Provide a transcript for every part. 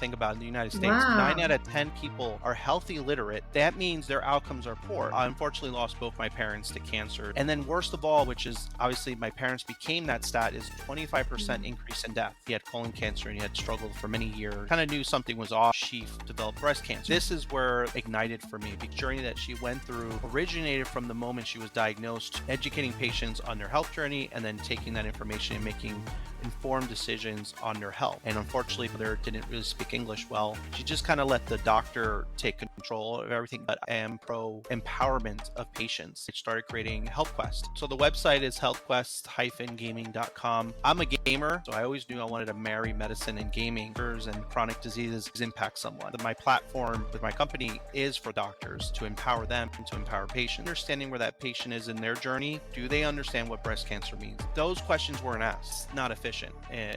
think about in the United States. Wow. 9 out of 10 people are healthy literate. That means their outcomes are poor. I unfortunately lost both my parents to cancer. And then worst of all, which is obviously my parents became that stat, is 25% increase in death. He had colon cancer and he had struggled for many years. Kind of knew something was off. She developed breast cancer. This is where it ignited for me. The journey that she went through originated from the moment she was diagnosed, educating patients on their health journey and then taking that information and making informed decisions on their health. And unfortunately, mother didn't really speak English well. She just kind of let the doctor take control of everything. But I am pro empowerment of patients. I started creating HealthQuest. So the website is healthquest-gaming.com. I'm a gamer, so I always knew I wanted to marry medicine and gaming. And chronic diseases impact someone. My platform with my company is for doctors to empower them and to empower patients. Understanding where that patient is in their journey. Do they understand what breast cancer means? Those questions weren't asked. It's not efficient,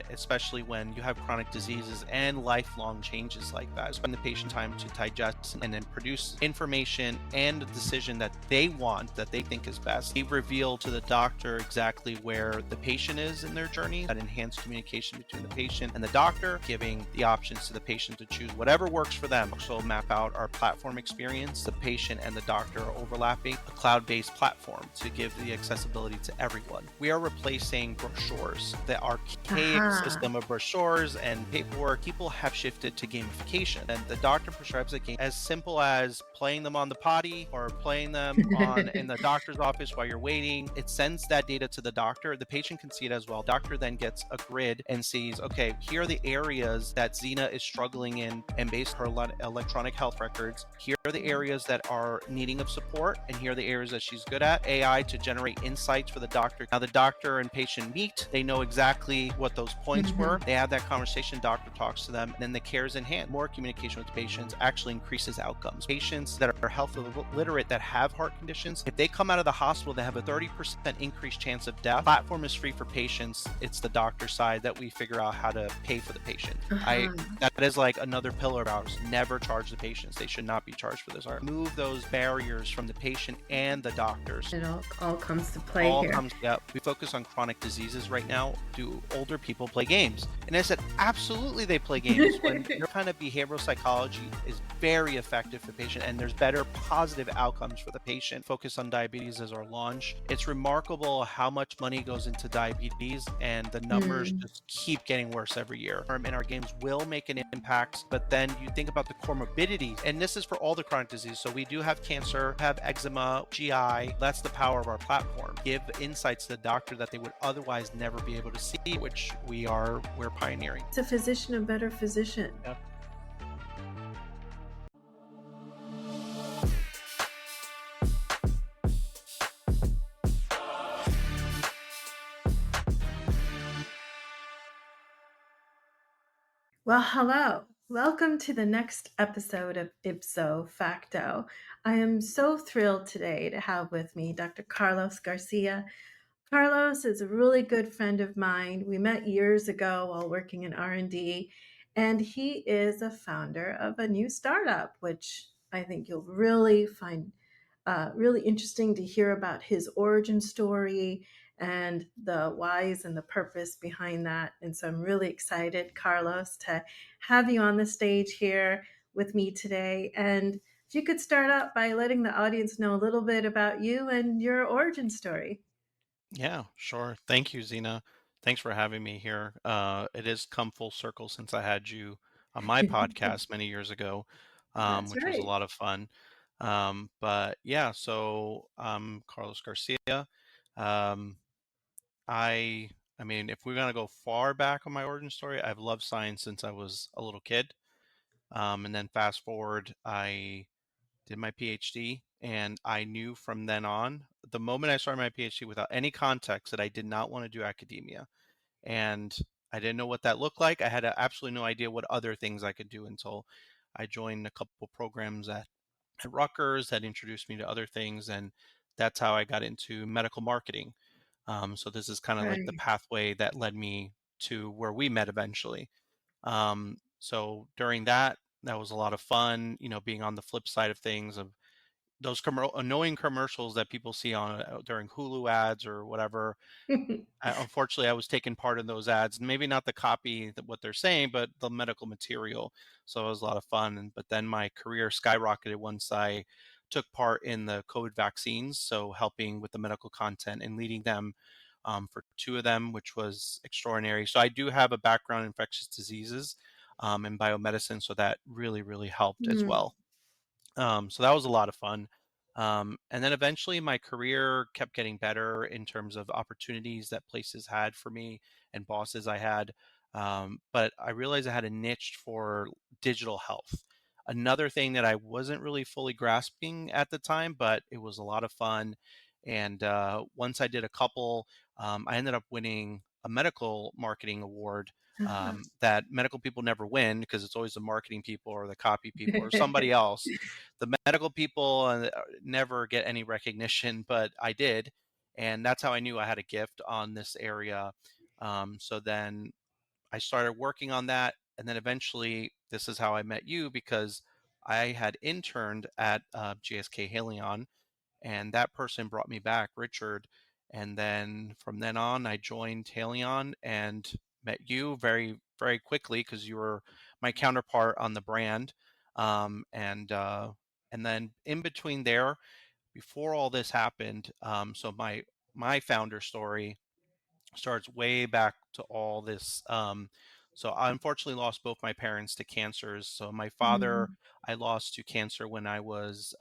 especially when you have chronic diseases and lifelong changes like that. Spend the patient time to digest and then produce information and a decision that they want, that they think is best. They reveal to the doctor exactly where the patient is in their journey. That enhanced communication between the patient and the doctor, giving the options to the patient to choose whatever works for them. Also map out our platform experience. The patient and the doctor are overlapping, a cloud-based platform to give the accessibility to everyone. We are replacing brochures. That archaic system of brochures and paperwork, people have shifted to gamification. And the doctor prescribes a game as simple as playing them on the potty or playing them on in the doctor's office while you're waiting. It sends that data to the doctor. The patient can see it as well. Doctor then gets a grid and sees, okay, here are the areas that Zena is struggling in, and based on her electronic health records, here are the areas that are needing of support, and here are the areas that she's good at. AI to generate insights for the doctor. Now the doctor and patient meet. They know exactly what those points were. They have that conversation. Doctor talks to them. And then the care is in hand. More communication with patients actually increases outcomes. Patients that are health literate that have heart conditions, if they come out of the hospital, they have a 30% increased chance of death. Platform is free for patients. It's the doctor side that we figure out how to pay for the patient. That is like another pillar of ours. Never charge the patients. They should not be charged for this. Move those barriers from the patient and the doctors. It all comes to play here. We focus on chronic diseases right now. Do older people play games? And I said, absolutely they play games. When your kind of behavioral psychology is very effective for the patient and there's better positive outcomes for the patient. Focus on diabetes as our launch. It's remarkable how much money goes into diabetes and the numbers just keep getting worse every year. And our games will make an impact, but then you think about the comorbidities, and this is for all the chronic disease. So we do have cancer, have eczema, GI. That's the power of our platform. Give insights to the doctor that they would otherwise never be able to see, which we're pioneering. It's a physician, a better physician. Yeah. Well, hello. Welcome to the next episode of IPZO Facto. I am so thrilled today to have with me Dr. Carlos Garcia. Carlos is a really good friend of mine. We met years ago while working in R&D, and he is a founder of a new startup, which I think you'll really find really interesting to hear about his origin story and the whys and the purpose behind that. And so I'm really excited, Carlos, to have you on the stage here with me today. And if you could start out by letting the audience know a little bit about you and your origin story. Yeah, sure. Thank you, Zena. Thanks for having me here. It has come full circle since I had you on my podcast many years ago, That's which was a right. lot of fun. But yeah, so I'm Carlos Garcia. Um, I mean, if we're gonna go far back on my origin story, I've loved science since I was a little kid. And then fast forward, I did my PhD, and I knew from then on, the moment I started my PhD, without any context, that I did not want to do academia. And I didn't know what that looked like. I had absolutely no idea what other things I could do until I joined a couple programs at Rutgers that introduced me to other things. And that's how I got into medical marketing. So this is kind of like the Right. pathway that led me to where we met eventually. So during that, that was a lot of fun, being on the flip side of things, of those annoying commercials that people see on during Hulu ads or whatever. Unfortunately, I was taking part in those ads. Maybe not the copy that what they're saying, but the medical material. So it was a lot of fun. But then my career skyrocketed once I took part in the COVID vaccines. So helping with the medical content and leading them for two of them, which was extraordinary. So I do have a background in infectious diseases and biomedicine. So that really, really helped as Mm, well. So that was a lot of fun. And then eventually my career kept getting better in terms of opportunities that places had for me and bosses I had. But I realized I had a niche for digital health. Another thing that I wasn't really fully grasping at the time, but it was a lot of fun. And once I did a couple, I ended up winning a medical marketing award uh-huh. that medical people never win because it's always the marketing people or the copy people or somebody else. The medical people never get any recognition, but I did, and that's how I knew I had a gift on this area. So then I started working on that, and then eventually, this is how I met you because I had interned at GSK Haleon, and that person brought me back, Richard. And then from then on, I joined Haleon and met you very, very quickly because you were my counterpart on the brand. And then in between there, before all this happened, so my founder story starts way back to all this. So I unfortunately lost both my parents to cancers. So my father, Mm, I lost to cancer when I was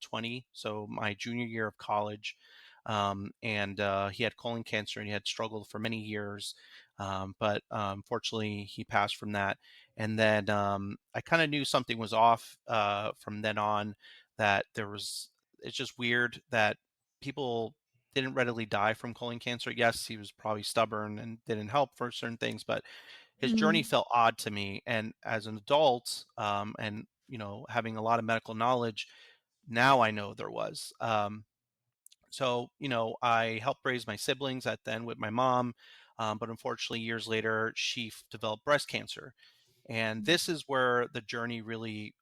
20, so my junior year of college. And he had colon cancer and he had struggled for many years. But Fortunately, he passed from that. And then I kind of knew something was off from then on, that it's just weird that people didn't readily die from colon cancer. Yes, he was probably stubborn and didn't help for certain things, but his journey mm, felt odd to me. And as an adult, and having a lot of medical knowledge, now I know there was. I helped raise my siblings at then with my mom, but unfortunately, years later, she developed breast cancer. And mm. this is where the journey really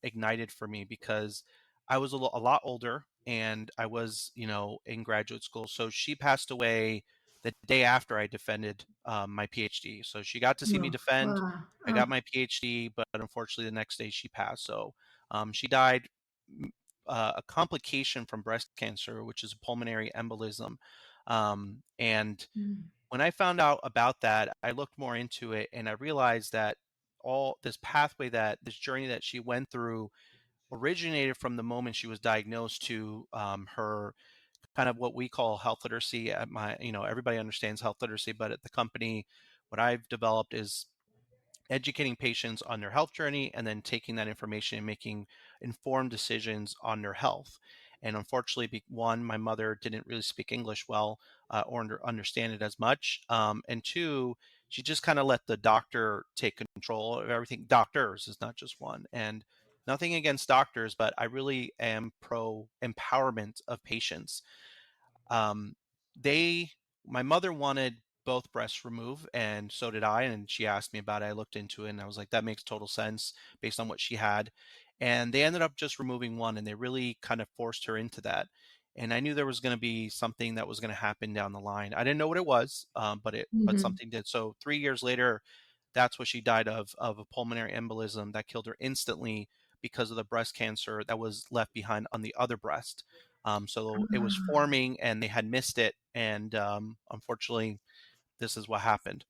ignited for me because I was a lot older and I was, in graduate school. So she passed away the day after I defended my PhD. So she got to see me Oh, defend. wow. I Oh, got my PhD, but unfortunately, the next day she passed. So she died. A complication from breast cancer, which is pulmonary embolism. And mm, when I found out about that, I looked more into it and I realized that all this pathway, that this journey that she went through, originated from the moment she was diagnosed to her kind of what we call health literacy. At everybody understands health literacy, but at the company, what I've developed is educating patients on their health journey and then taking that information and making informed decisions on their health. And unfortunately, one, my mother didn't really speak English well or understand it as much. And two, she just kind of let the doctor take control of everything. Doctors is not just one. And nothing against doctors, but I really am pro empowerment of patients. um, they My mother wanted both breasts removed and so did I, and she asked me about it. I looked into it and I was like, that makes total sense based on what she had. And they ended up just removing one, and they really kind of forced her into that. And I knew there was going to be something that was going to happen down the line. I didn't know what it was, but mhm. something did. So 3 years later, that's what she died of a pulmonary embolism that killed her instantly because of the breast cancer that was left behind on the other breast. So it was Ah, forming and they had missed it. And unfortunately, this is what happened.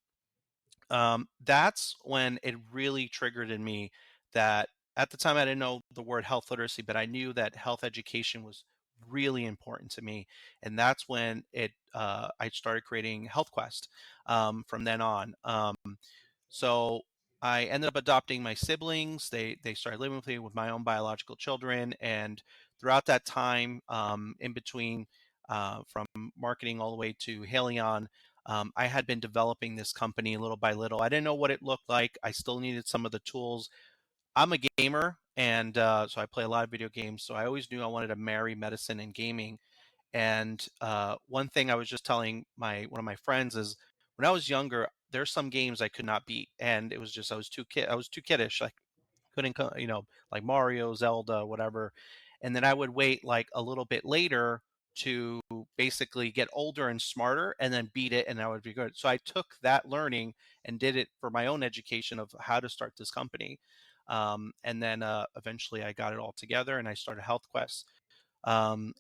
That's when it really triggered in me that at the time I didn't know the word health literacy, but I knew that health education was really important to me. And that's when I started creating Health Quest from then on. So I ended up adopting my siblings. They started living with me with my own biological children, and throughout that time, in between, from marketing all the way to Haleon, I had been developing this company little by little. I didn't know what it looked like. I still needed some of the tools. I'm a gamer, and so I play a lot of video games. So I always knew I wanted to marry medicine and gaming. And one thing I was just telling my one of my friends is when I was younger, there's some games I could not beat, and it was just I was too kiddish. Like couldn't like Mario, Zelda, whatever. and then I would wait like a little bit later to basically get older and smarter and then beat it, and I would be good. So I took that learning and did it for my own education of how to start this company. And then eventually I got it all together and I started Health Quest. And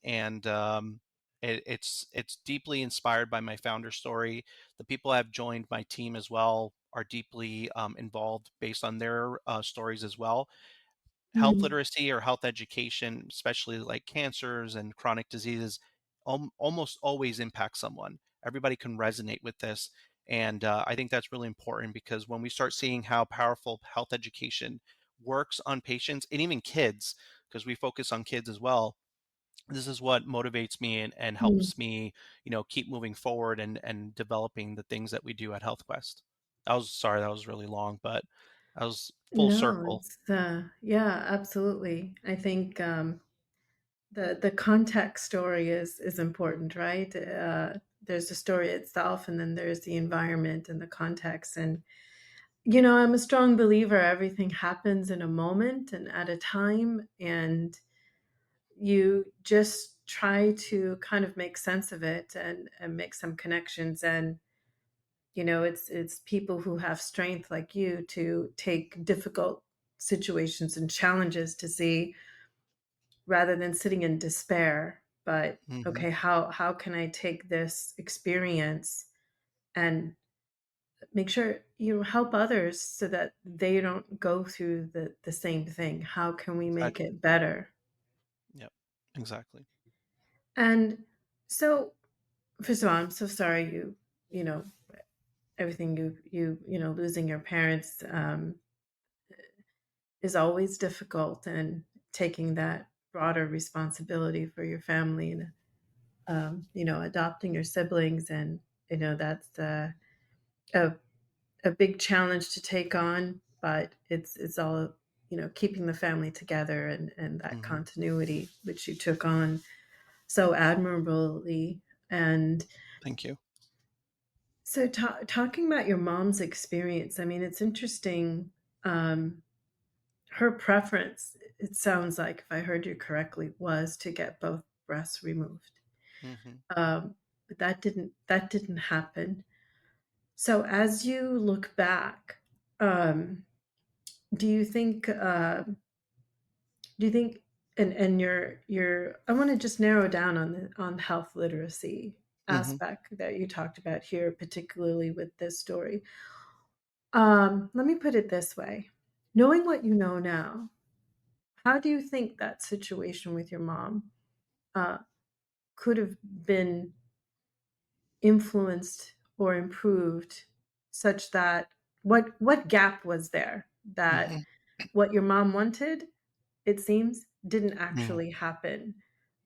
it's deeply inspired by my founder story. The people that have joined my team as well are deeply involved based on their stories as well. Health Mm. literacy or health education, especially like cancers and chronic diseases, almost always impact someone. Everybody can resonate with this. And I think that's really important because when we start seeing how powerful health education works on patients and even kids, because we focus on kids as well, this is what motivates me and Mm. helps me, keep moving forward and developing the things that we do at Health Quest. I was sorry that was really long, but that was full No, circle. it's yeah, absolutely. I think the context story is important, right? There's the story itself, and then there's the environment and the context. And I'm a strong believer everything happens in a moment and at a time, and you just try to kind of make sense of it and make some connections. And it's people who have strength like you to take difficult situations and challenges to see, rather than sitting in despair, but Hmm. okay, how can I take this experience and make sure help others so that they don't go through the same thing? How can we make Exactly. it better? Yep. Exactly. And so, first of all, I'm so sorry you know everything losing your parents is always difficult, and taking that broader responsibility for your family, and adopting your siblings, and that's a a big challenge to take on, but it's all keeping the family together, and that Hmm. continuity which you took on so admirably. And Thank you. so, talking about your mom's experience, I mean, it's interesting. Um, Her preference, it sounds like, if I heard you correctly, was to get both breasts removed. Hmm. But that didn't happen. So as you look back, um, do you think do you think and your I want to just narrow down on the on health literacy Hmm. aspect that you talked about here, particularly with this story. Let me put it this way. Knowing what you know now, how do you think that situation with your mom uh, could have been influenced or improved, such that what gap was there that Hmm. what your mom wanted, it seems, didn't Hmm. actually happen.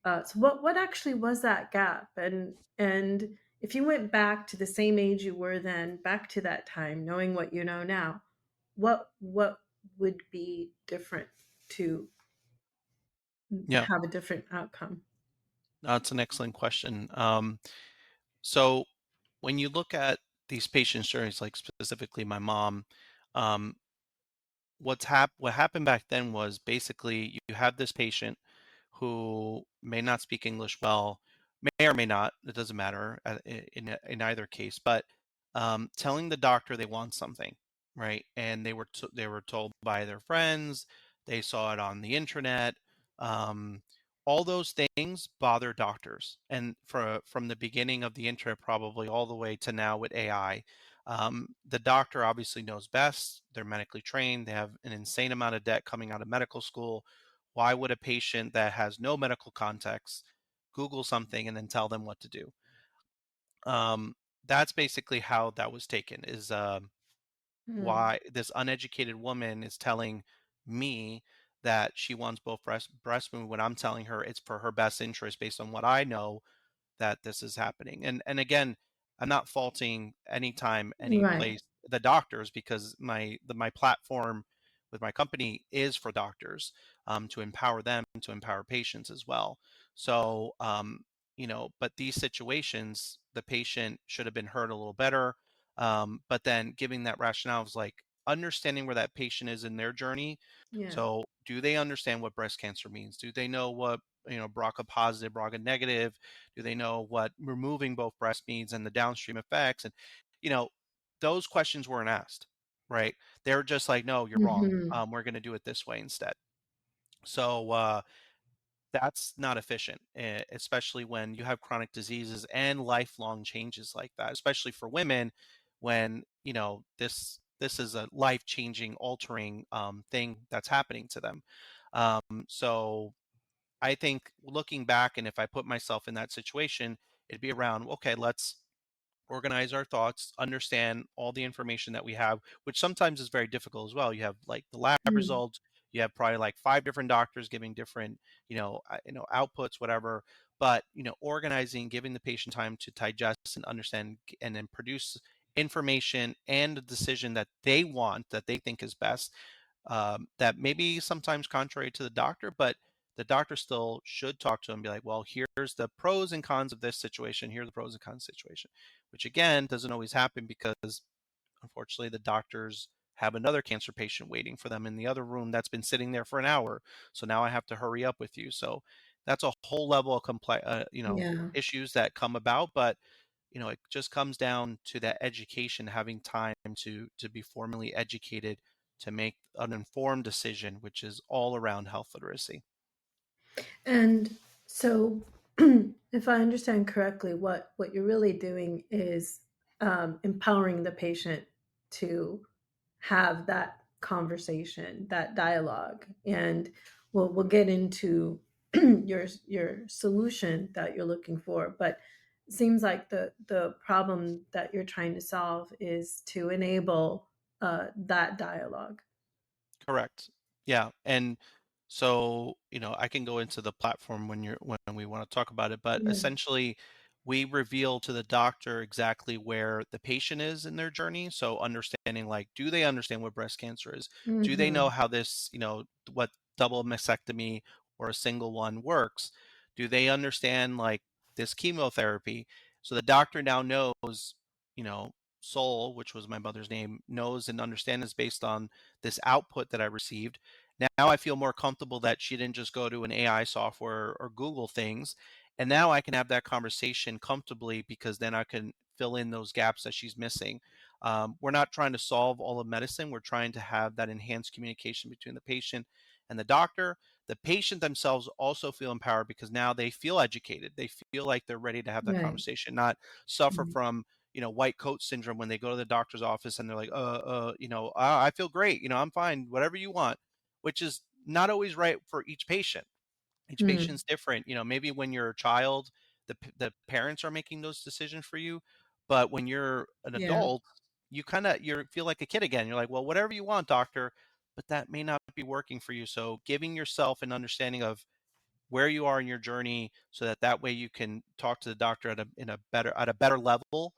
So what actually was that gap? And if you went back to the same age you were then, back to that time, knowing what you know now, what would be different to Yeah, have a different outcome? that's an excellent question. So when you look at these patient journeys, like specifically my mom, um, what happened back then was basically you have this patient who may not speak English well, may or may not, it doesn't matter in either case, but telling the doctor they want something, right? And they were told by their friends, they saw it on the internet, um, all those things bother doctors. And from the beginning of the internet, probably all the way to now with AI, the doctor obviously knows best. They're medically trained. They have an insane amount of debt coming out of medical school. Why would a patient that has no medical context Google something and then tell them what to do? Um, that's basically how that was taken. Is Mm. why this uneducated woman is telling me that she wants both breast movement when I'm telling her it's for her best interest based on what I know that this is happening. And again, I'm not faulting anytime, any Right. place the doctors because my platform with my company is for doctors, to empower them to empower patients as well. So but these situations, the patient should have been heard a little better. But then giving that rationale was like, understanding where that patient is in their journey. Yeah. So, do they understand what breast cancer means? Do they know what, BRCA positive, BRCA negative? Do they know what removing both breasts means and the downstream effects? And, you know, those questions weren't asked, right? They're just like, no, you're wrong. Hmm. We're going to do it this way instead. So, that's not efficient, especially when you have chronic diseases and lifelong changes like that, especially for women when, this is a life-changing, altering thing that's happening to them. So I think looking back, and if I put myself in that situation, it'd be around, okay, let's organize our thoughts, understand all the information that we have, which sometimes is very difficult as well. You have like the lab Mm. results, you have probably like five different doctors giving different, outputs, whatever. But organizing, giving the patient time to digest and understand, and then produce information and a decision that they want, that they think is best, that maybe sometimes contrary to the doctor, but the doctor still should talk to him and be like, well, here's the pros and cons of this situation. Here are the pros and cons of the situation, which again doesn't always happen because unfortunately the doctors have another cancer patient waiting for them in the other room that's been sitting there for an hour. So now I have to hurry up with you. So that's a whole level of Yeah. issues that come about. But it just comes down to that education, having time to be formally educated to make an informed decision, which is all around health literacy. And so, if I understand correctly, what you're really doing is empowering the patient to have that conversation, that dialogue, and we'll get into your solution that you're looking for. But it seems like the problem that you're trying to solve is to enable that dialogue. Correct. Yeah. And so, I can go into the platform when we want to talk about it, but Yeah. essentially we reveal to the doctor exactly where the patient is in their journey. So understanding, like, do they understand what breast cancer is? Do they know Hmm. how this, what double mastectomy or a single one works? Do they understand like this chemotherapy? So the doctor now knows, you know, Soul, which was my mother's name, knows and understands based on this output that I received. Now I feel more comfortable that she didn't just go to an AI software or Google things. And now I can have that conversation comfortably because then I can fill in those gaps that she's missing. We're not trying to solve all of medicine. We're trying to have that enhanced communication between the patient and the doctor. The patient themselves also feel empowered because now they feel educated. They feel like they're ready to have that Right. conversation, not suffer Mhm. from white coat syndrome when they go to the doctor's office and they're like, I feel great. I'm fine, whatever you want, which is not always right for each patient. Each Mm. patient's different. Maybe when you're a child, the parents are making those decisions for you. But when you're an Yeah. adult, you feel like a kid again. You're like, well, whatever you want, doctor, but that may not be working for you. So giving yourself an understanding of where you are in your journey so that way you can talk to the doctor at a better level,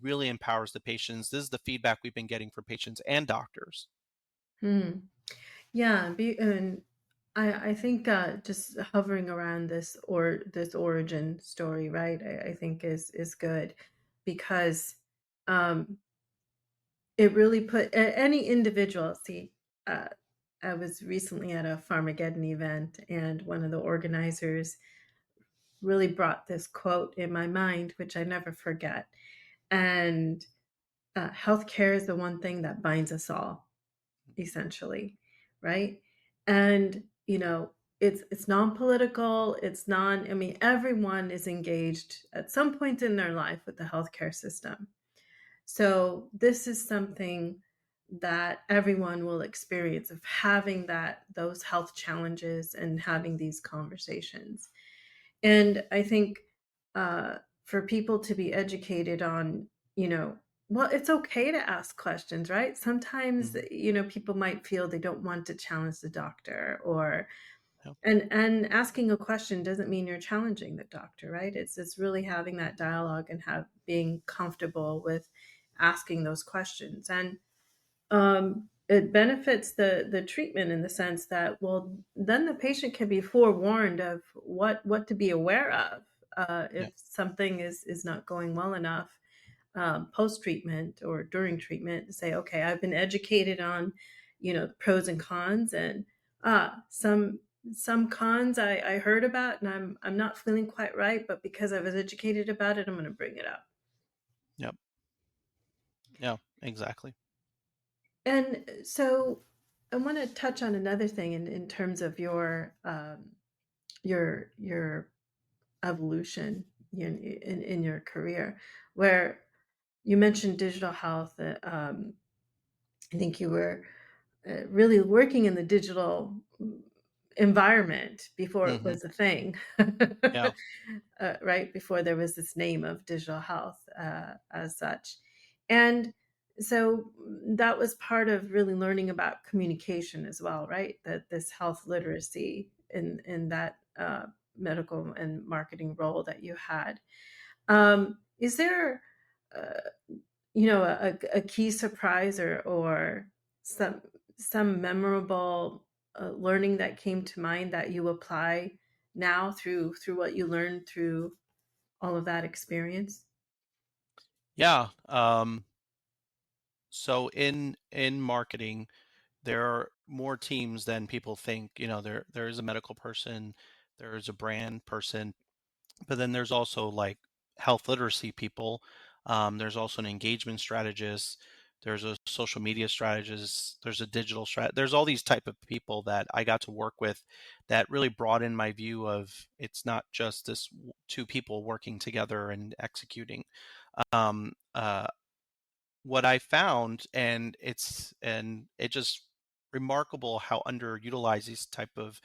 really empowers the patients. This is the feedback we've been getting from patients and doctors. Mm. Yeah, and I think just hovering around this origin story, right? I think is good because um, it really put any individual. See, uh, I was recently at a Farmageddon event, and one of the organizers really brought this quote in my mind, which I never forget. And healthcare is the one thing that binds us all, essentially, right? And it's non-political, it's non I mean everyone is engaged at some point in their life with the healthcare system. So this is something that everyone will experience of having those health challenges and having these conversations. And I think for people to be educated on, you know, well, it's okay to ask questions, right? Sometimes, Mhm. people might feel they don't want to challenge the doctor, or Yeah. and asking a question doesn't mean you're challenging the doctor, right? It's really having that dialogue and have being comfortable with asking those questions. And it benefits the treatment in the sense that, well, then the patient can be forewarned of what to be aware of Yeah. if something is not going well enough. post treatment or during treatment to say, okay, I've been educated on, the pros and cons, and some cons I heard about, and I'm not feeling quite right, but because I was educated about it, I'm going to bring it up. Yep. Yeah, exactly. And so I want to touch on another thing in terms of your evolution in your career, where you mentioned digital health. I think you were really working in the digital environment before it Hmm. was a thing, Yeah. right before there was this name of digital health as such. And so that was part of really learning about communication as well, right? That this health literacy in that medical and marketing role that you had. Is there uh, a key surprise or some some memorable learning that came to mind that you apply now through what you learned through all of that experience? Yeah. So in marketing, there are more teams than people think. There is a medical person, there is a brand person, but then there's also like health literacy people. There's also an engagement strategist. There's a social media strategist. There's a digital There's all these type of people that I got to work with that really broadened my view of it's not just two people working together and executing. Um, uh, what I found, and it just remarkable how underutilized these type of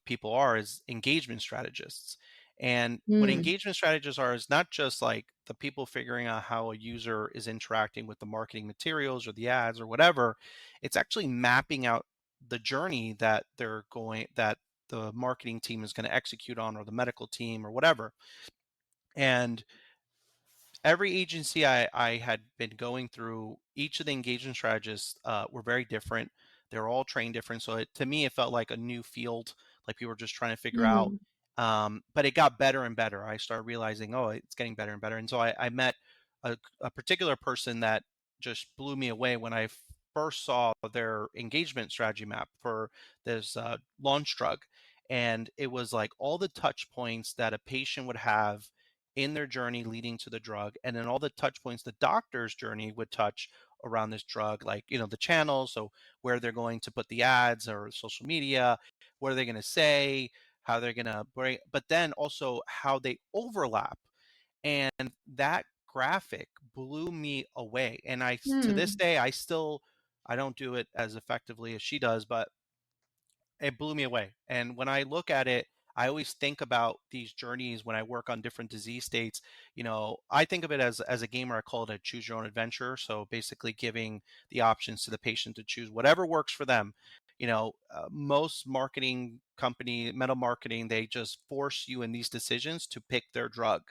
people are, is engagement strategists. And what Mm, engagement strategists are is not just like the people figuring out how a user is interacting with the marketing materials or the ads or whatever. It's actually mapping out the journey that the marketing team is going to execute on, or the medical team or whatever. And every agency I had been going through, each of the engagement strategists were very different. They're all trained different. So to me, it felt like a new field, like people were just trying to figure out. mm, But it got better and better. I started realizing, oh, it's getting better and better. And so I met a particular person that just blew me away when I first saw their engagement strategy map for this launch drug. And it was like all the touch points that a patient would have in their journey leading to the drug, and then all the touch points the doctor's journey would touch around this drug, like the channels, so where they're going to put the ads or social media, what are they going to say, how they're going to bring, but then also how they overlap. And that graphic blew me away, and to this mm, day I don't do it as effectively as she does, but it blew me away. And when I look at it, I always think about these journeys when I work on different disease states. I think of it as a gamer. I call it a choose your own adventure. So basically, giving the options to the patient to choose whatever works for them. Most marketing company, metal marketing, they just force you in these decisions to pick their drug,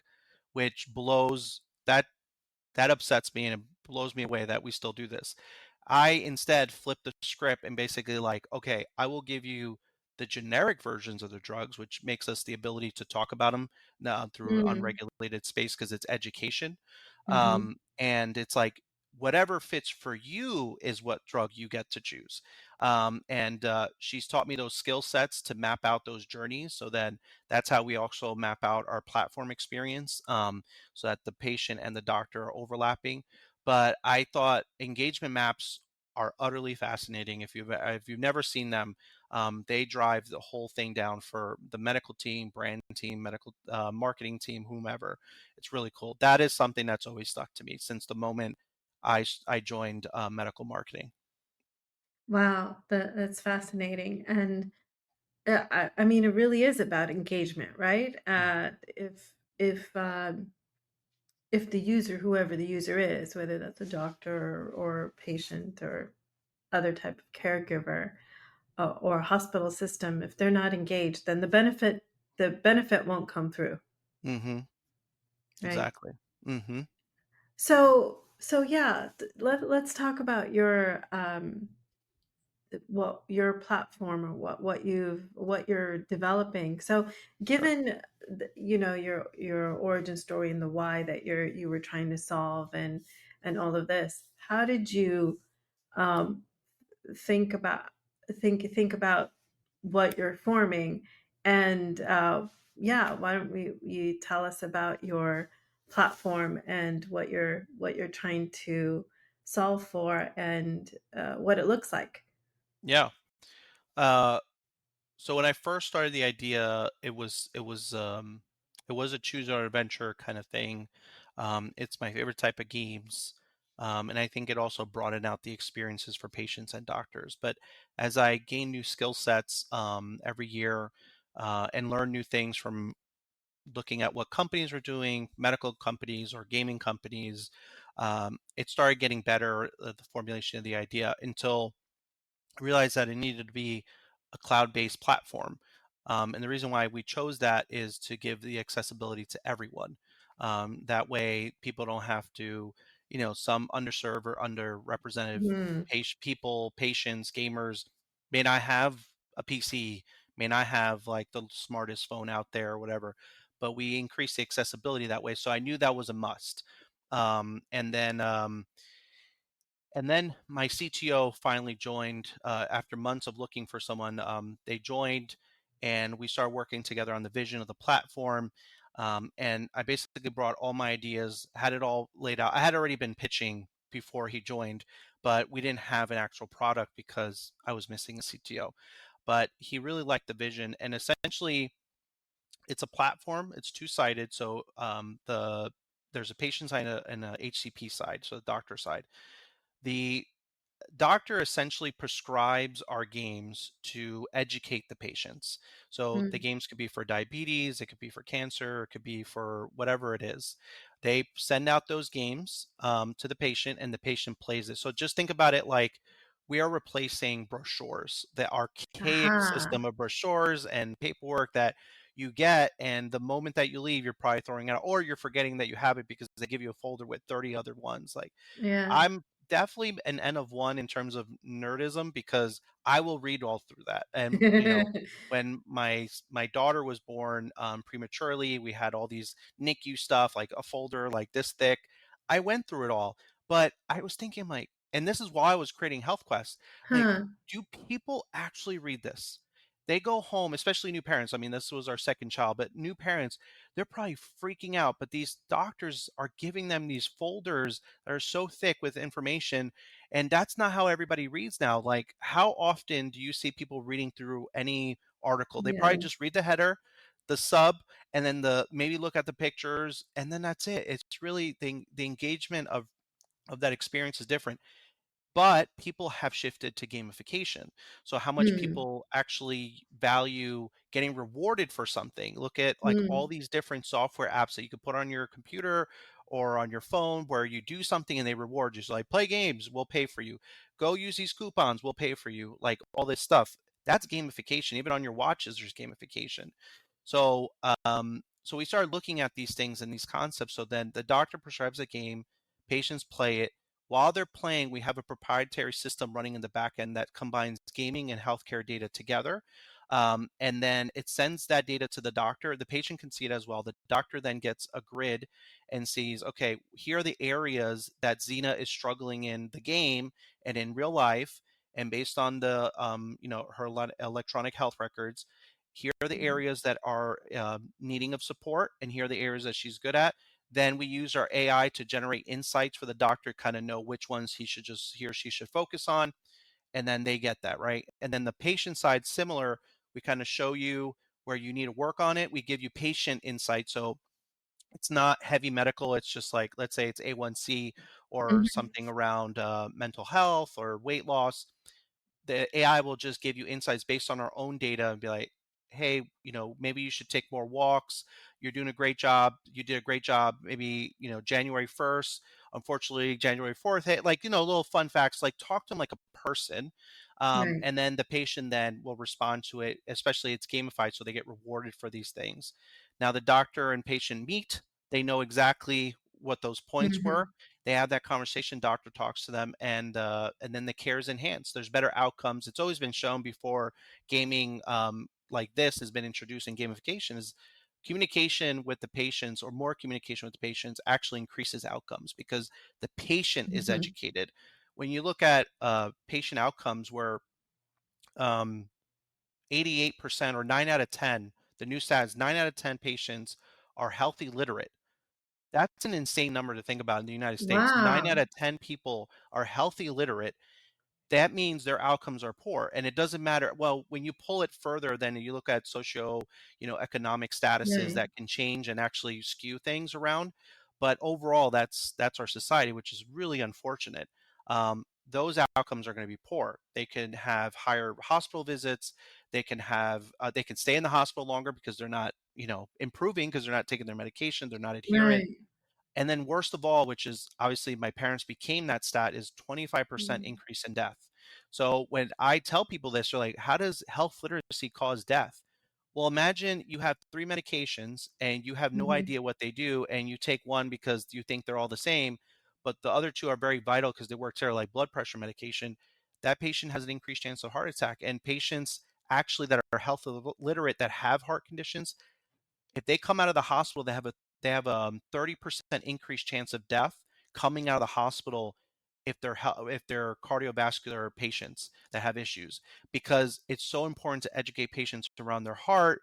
which blows that upsets me, and it blows me away that we still do this. I instead flip the script and basically like, okay, I will give you the generic versions of the drugs, which makes us the ability to talk about them through mm, unregulated space because it's education. mhm, And it's like whatever fits for you is what drug you get to choose. And she's taught me those skill sets to map out those journeys. So then that's how we also map out our platform experience. So that the patient and the doctor are overlapping. But I thought engagement maps are utterly fascinating. If you've never seen them, they drive the whole thing down for the medical team, brand team, medical marketing team, whomever. It's really cool. That is something that's always stuck to me since the moment I joined medical marketing. wow, that's fascinating. And I mean, it really is about engagement, right? If the user, whoever the user is, whether that's a doctor or patient or other type of caregiver, or hospital system, if they're not engaged, then the benefit won't come through, Mm-hmm. right? Exactly. Mm-hmm. So yeah, let's talk about what your platform or what you're developing. So Sure. given your origin story and the why that you were trying to solve and all of this, how did you um think about think about what you're forming? And yeah, why don't you tell us about your platform and what you're trying to solve for and what it looks like. Yeah. Uh, so when I first started the idea, it was a choose your adventure kind of thing. It's my favorite type of games. And I think it also broadened out the experiences for patients and doctors. But as I gain new skill sets every year and learn new things from looking at what companies are doing, medical companies or gaming companies, it started getting better, the formulation of the idea, until realized that it needed to be a cloud-based platform. And the reason why we chose that is to give the accessibility to everyone. That way, people don't have to, some underserved or underrepresented Hmm. people, patients, gamers may not have a PC, may not have like the smartest phone out there or whatever, but we increase the accessibility that way. So I knew that was a must. Um, and then um, and then my CTO finally joined after months of looking for someone. They joined and we started working together on the vision of the platform. And I basically brought all my ideas, had it all laid out. I had already been pitching before he joined, but we didn't have an actual product because I was missing a CTO. But he really liked the vision. And essentially, it's a platform, it's two-sided. So there's a patient side and a HCP side, so the doctor side. The doctor essentially prescribes our games to educate the patients. So the Mm. games could be for diabetes, it could be for cancer, it could be for whatever it is. They send out those games to the patient, and the patient plays it. So just think about it like we are replacing brochures, the archaic Aha. system of brochures and paperwork that you get, and the moment that you leave, you're probably throwing it out, or you're forgetting that you have it because they give you a folder with 30 other ones. Like Yeah. I'm definitely an N of one in terms of nerdism because I will read all through that. And when my daughter was born prematurely, we had all these NICU stuff, like a folder like this thick. I went through it all, but I was thinking like, and this is why I was creating Health Quest. Like, Huh. do people actually read this? They go home, especially new parents. I mean, this was our second child, but new parents, they're probably freaking out. But these doctors are giving them these folders that are so thick with information, and that's not how everybody reads now. Like, how often do you see people reading through any article? They probably Yeah. just read the header, the sub, and then the maybe look at the pictures, and then that's it. It's really the engagement of that experience is different, but people have shifted to gamification. So how much Hmm. people actually value getting rewarded for something. Look at like all Hmm. these different software apps that you could put on your computer or on your phone where you do something and they reward you. So like play games, we'll pay for you. Go use these coupons, we'll pay for you. Like all this stuff. That's gamification. Even on your watches, there's gamification. So so we started looking at these things and these concepts. So then the doctor prescribes a game, patients play it. While they're playing, we have a proprietary system running in the back end that combines gaming and healthcare data together. And then it sends that data to the doctor. The patient can see it as well. The doctor then gets a grid and sees, okay, here are the areas that Xena is struggling in the game and in real life. And based on the, her electronic health records, here are the areas that are needing of support, and here are the areas that she's good at. Then we use our AI to generate insights for the doctor, kind of know which ones he or she should focus on, and then they get that right. And then the patient side, similar. We kind of show you where you need to work on it. We give you patient insight, so it's not heavy medical. It's just like let's say it's A1C or Mhm. something around mental health or weight loss. The AI will just give you insights based on our own data and be like, hey, maybe you should take more walks. You're doing a great job. You did a great job. Maybe, January 1st, unfortunately, January 4th, hey, like, little fun facts, like talk to them like a person. Right. And then the patient then will respond to it, especially it's gamified. So they get rewarded for these things. Now the doctor and patient meet, they know exactly what those points were. Mhm. They have that conversation, doctor talks to them, and then the care is enhanced. There's better outcomes. It's always been shown before gaming like this has been introduced in gamification is communication with the patients, or more communication with the patients, actually increases outcomes because the patient is Mhm. educated. When you look at patient outcomes where um, 88% or 9 out of 10, the new stats, 9 out of 10 patients are healthy literate. That's an insane number to think about in the United States. 9 Wow. out of 10 people are healthy literate. That means their outcomes are poor. And it doesn't matter. Well, when you pull it further, then you look at socio, economic statuses Right. that can change and actually skew things around. But overall, that's our society, which is really unfortunate. Those outcomes are going to be poor. They can have higher hospital visits. They can stay in the hospital longer because they're not, improving because they're not taking their medication. They're not adherent. Right. And then worst of all, which is obviously my parents became that stat, is 25% Mm. increase in death. So when I tell people this, they're like, how does health literacy cause death? Well, imagine you have three medications and you have no Mhm. idea what they do, and you take one because you think they're all the same, but the other two are very vital because they work together, like blood pressure medication. That patient has an increased chance of heart attack. And patients actually that are health literate that have heart conditions, if they come out of the hospital, they have a 30% increased chance of death coming out of the hospital if they're cardiovascular patients that have issues, because it's so important to educate patients around their heart,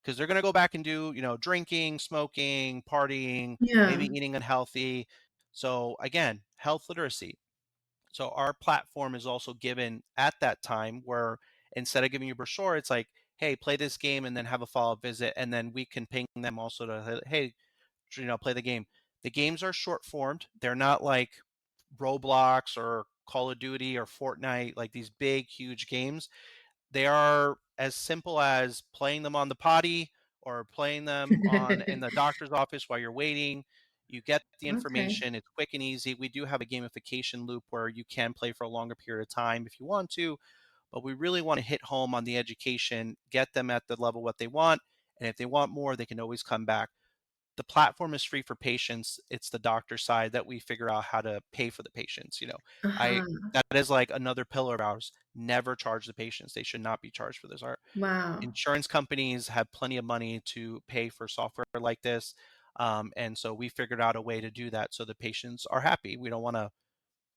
because they're going to go back and do, drinking, smoking, partying, maybe Yeah. eating unhealthy. So again, health literacy. So our platform is also given at that time where instead of giving you a brochure, it's like, hey, play this game and then have a follow-up visit. And then we can ping them also to, hey, play the game. The games are short formed. They're not like Roblox or Call of Duty or Fortnite, like these big, huge games. They are as simple as playing them on the potty or playing them on in the doctor's office while you're waiting. You get the Okay. information. It's quick and easy. We do have a gamification loop where you can play for a longer period of time if you want to, but we really want to hit home on the education, get them at the level what they want, and if they want more, they can always come back. The platform is free for patients. It's the doctor side that we figure out how to pay for the patients. I Uh-huh. that is like another pillar of ours. Never charge the patients. They should not be charged for this. Our Wow. insurance companies have plenty of money to pay for software like this. And so we figured out a way to do that so the patients are happy. We don't want to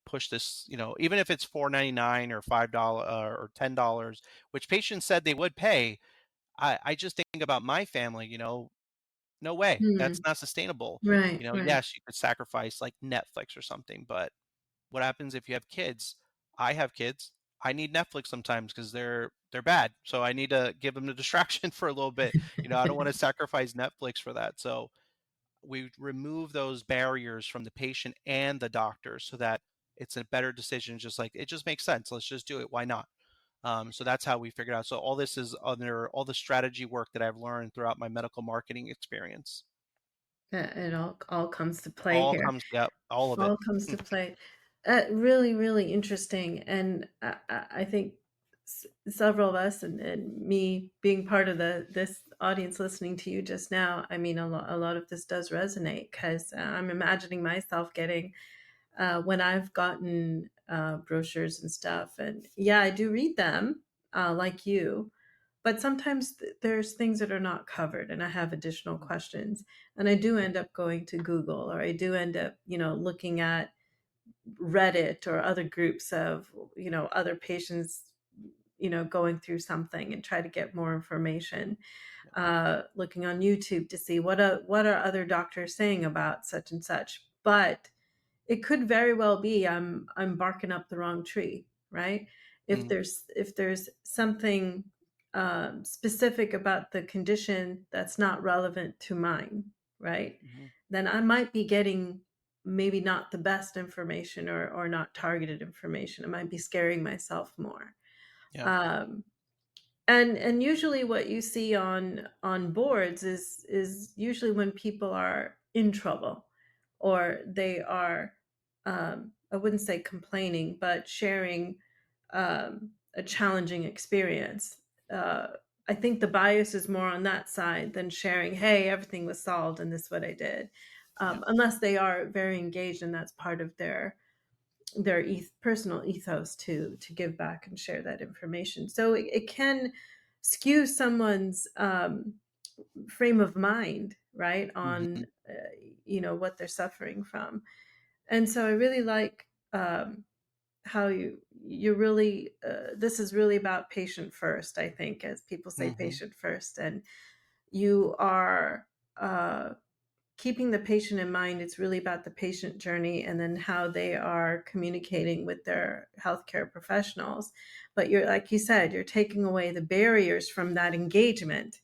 push this, even if it's $4.99 or $5 or $10, which patients said they would pay. I just think about my family, no way. That's Hmm. not sustainable. Right, right. Yes, you could sacrifice like Netflix or something, but what happens if you have kids? I have kids. I need Netflix sometimes because they're bad. So I need to give them the distraction for a little bit. I don't want to sacrifice Netflix for that. So we remove those barriers from the patient and the doctor so that it's a better decision. Just like it just makes sense. Let's just do it. Why not? So that's how we figured out. So all this is under all the strategy work that I've learned throughout my medical marketing experience. It all comes to play All here. comes, yep, all of it. All comes to play. Really, really interesting, and I think several of us, and me being part of this audience listening to you just now, I mean, a lot of this does resonate because I'm imagining myself getting when I've gotten brochures and stuff, and yeah, I do read them like you, but sometimes there's things that are not covered, and I have additional Mhm. questions, and I do end up going to Google, or I do end up, looking at Reddit or other groups of, other patients, going through something and try to get more information. Yeah. Looking on YouTube to see what are other doctors saying about such and such. But it could very well be I'm barking up the wrong tree, right? Mhm, If there's something specific about the condition that's not relevant to mine, right? mhm. Then I might be getting maybe not the best information, or not targeted information. I might be scaring myself more. Yeah. Um, and usually what you see on boards is usually when people are in trouble, or they are, I wouldn't say complaining, but sharing a challenging experience. I think the bias is more on that side than sharing, hey, everything was solved and this is what I did. Yeah. unless they are very engaged and that's part of their personal ethos to give back and share that information. So it can skew someone's frame of mind, right, Hmm. on what they're suffering from. And so I really like how you really this is really about patient first. I think, as people say, Hmm. patient first, and you are uh, keeping the patient in mind. It's really about the patient journey and then how they are communicating with their healthcare professionals. But you're, like you said, you're taking away the barriers from that engagement,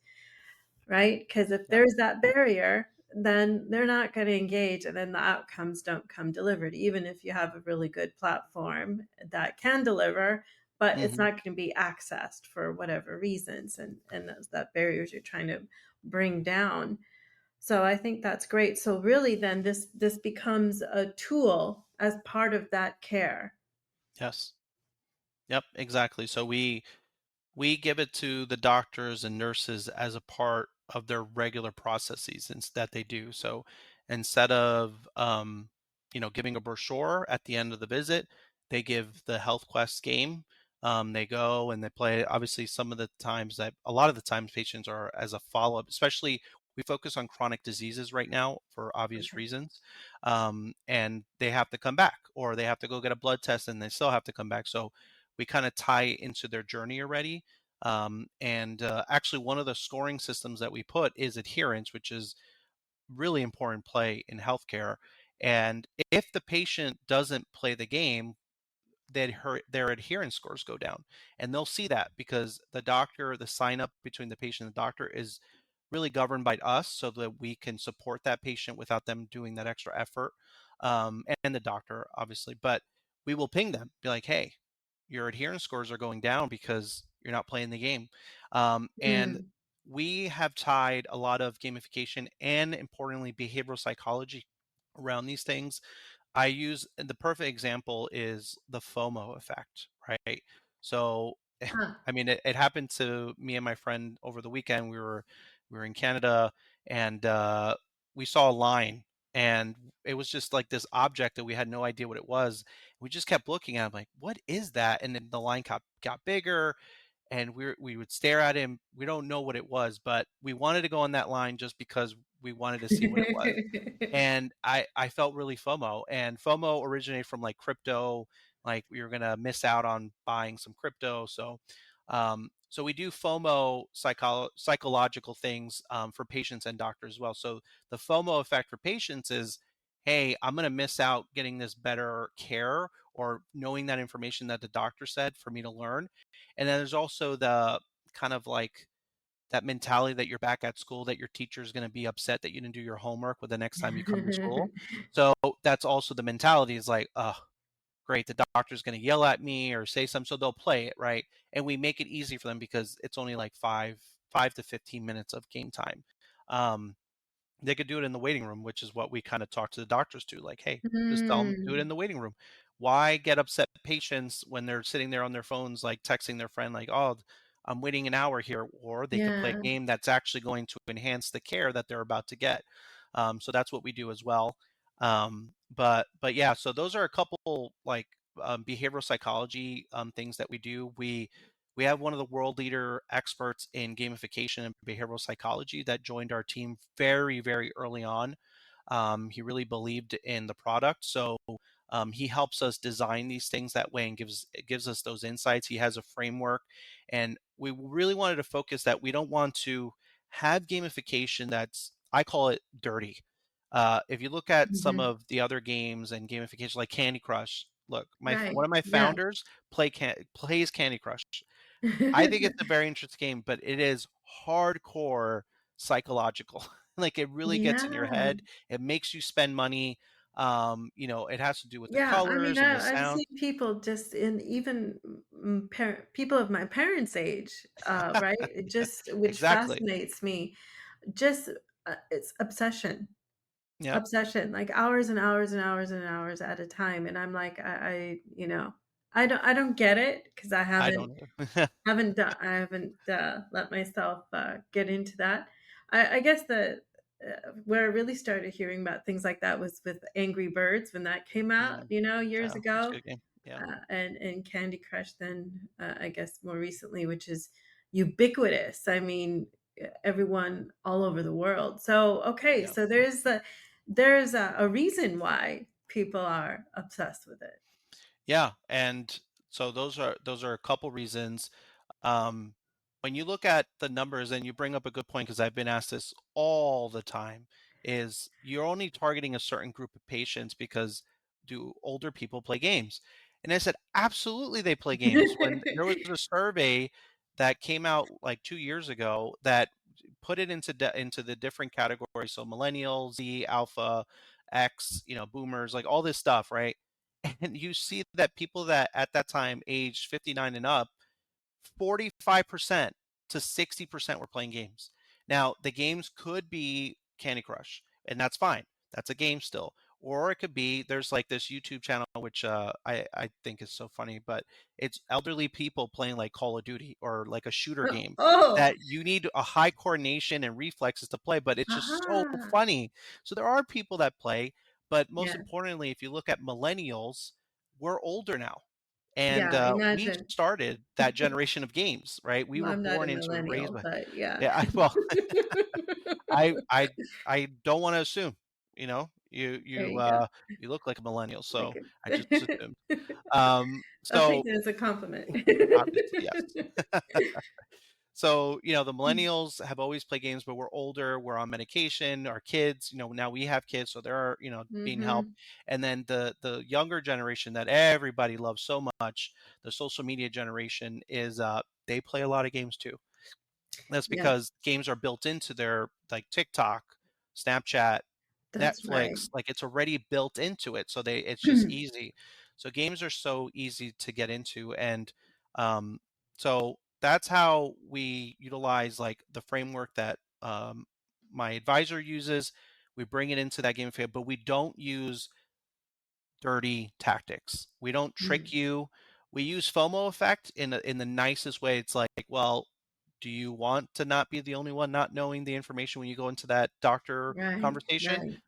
right? Because if Yep. there's that barrier, then they're not going to engage, and then the outcomes don't come delivered, even if you have a really good platform that can deliver, but it's Hmm. not going to be accessed for whatever reasons, and those that barriers you're trying to bring down. So I think that's great. So really then this becomes a tool as part of that care. Yes. Yep. Exactly. So we give it to the doctors and nurses as a part of their regular processes that they do. So instead of giving a brochure at the end of the visit, they give the health quest game. They go and they play. Obviously, some of the times that a lot of the times patients are as a follow up, especially we focus on chronic diseases right now for obvious Okay. reasons. And they have to come back or they have to go get a blood test and they still have to come back. So we kind of tie into their journey already. And actually, one of the scoring systems that we put is adherence, which is really important play in healthcare. And if the patient doesn't play the game, then their adherence scores go down. And they'll see that because the sign up between the patient and the doctor is really governed by us so that we can support that patient without them doing that extra effort. And the doctor, obviously. But we will ping them, be like, hey, your adherence scores are going down because you're not playing the game. And Mm. we have tied a lot of gamification and importantly behavioral psychology around these things. I use the perfect example is the FOMO effect, right? So, Huh. I mean, it happened to me and my friend over the weekend. We were in Canada and we saw a line, and it was just like this object that we had no idea what it was. We just kept looking at it, like, what is that? And then the line got bigger, and we would stare at him. We don't know what it was, but we wanted to go on that line just because we wanted to see what it was. And I felt really FOMO, and FOMO originated from like crypto, like we were gonna miss out on buying some crypto. So we do FOMO psychological things for patients and doctors as well. So the FOMO effect for patients is, hey, I'm gonna miss out getting this better care or knowing that information that the doctor said for me to learn. And then there's also the kind of like that mentality that you're back at school, that your teacher is going to be upset that you didn't do your homework with the next time you come to school. So that's also the mentality is like, oh, great, the doctor's going to yell at me or say something. So they'll play it, right? And we make it easy for them because it's only like five to 15 minutes of game time. Um, they could do it in the waiting room, which is what we kind of talk to the doctors to, like, hey, just tell them do it in Mm. the waiting room. Why get upset patients when they're sitting there on their phones, like texting their friend, like, oh, I'm waiting an hour here, or they could play a Yeah. game that's actually going to enhance the care that they're about to get. So that's what we do as well. But yeah, so those are a couple like behavioral psychology things that we do. We have one of the world leader experts in gamification and behavioral psychology that joined our team very, very early on. He really believed in the product, so he helps us design these things that way and gives us those insights. He has a framework, and we really wanted to focus that we don't want to have gamification that's, I call it dirty. If you look at some Mhm. of the other games and gamification like Candy Crush, look, my Right. one of my Yeah. founders plays Candy Crush. I think it's a very interesting game, but it is hardcore psychological. Like it really gets in your Yeah. head. It makes you spend money. It has to do with the Yeah, I mean, colors and the I've sound. seen people just in even people of my parents' age, right? It just, which Exactly. fascinates me. Just it's obsession, Yep. obsession, like hours and hours and hours and hours at a time. And I'm like, I don't get it because I I haven't don't know. haven't done I haven't let myself get into that. I guess the where I really started hearing about things like that was with Angry Birds when that came out, Mm, years yeah, that's a ago, good game. Yeah. and Candy Crush then, I guess more recently, which is ubiquitous. I mean, everyone all over the world. So, okay, Yeah. so there's a reason why people are obsessed with it. Yeah, and so those are a couple reasons. Um, when you look at the numbers, and you bring up a good point because I've been asked this all the time, is you're only targeting a certain group of patients because do older people play games? And I said, absolutely, they play games. When there was a survey that came out like 2 years ago that put it into the different categories, so millennials, Z, alpha, X, boomers, like all this stuff, right? And you see that people that at that time aged 59 and up, 45% to 60% were playing games. Now, the games could be Candy Crush, and that's fine. That's a game still. Or it could be there's like this YouTube channel which I think is so funny, but it's elderly people playing like Call of Duty or like a shooter game Oh, that you need a high coordination and reflexes to play, but it's just so aha. funny. So there are people that play, but most Yeah. importantly, if you look at millennials, we're older now. And Yeah, we imagine. started that generation of games, right? We Well, were I'm not a born into and raised millennial, by. but yeah. Yeah, well, I I I don't want to assume. You There you you go. uh you look like a millennial, so Like I just it. assumed. I'll So take it as a compliment. obviously, yes. So, the millennials have always played games, but we're older, we're on medication, our kids, now we have kids, so they're, being helped. Mhm. And then the younger generation that everybody loves so much, the social media generation is they play a lot of games too. That's Yeah, because games are built into their like TikTok, Snapchat, that's right. Netflix, like it's already built into it. So it's just easy. So games are so easy to get into. And so that's how we utilize like the framework that my advisor uses. We bring it into that game field, but we don't use dirty tactics. We don't trick Mm. you. We use FOMO effect in the nicest way. It's like, well, do you want to not be the only one not knowing the information when you go into that doctor Right, conversation? right.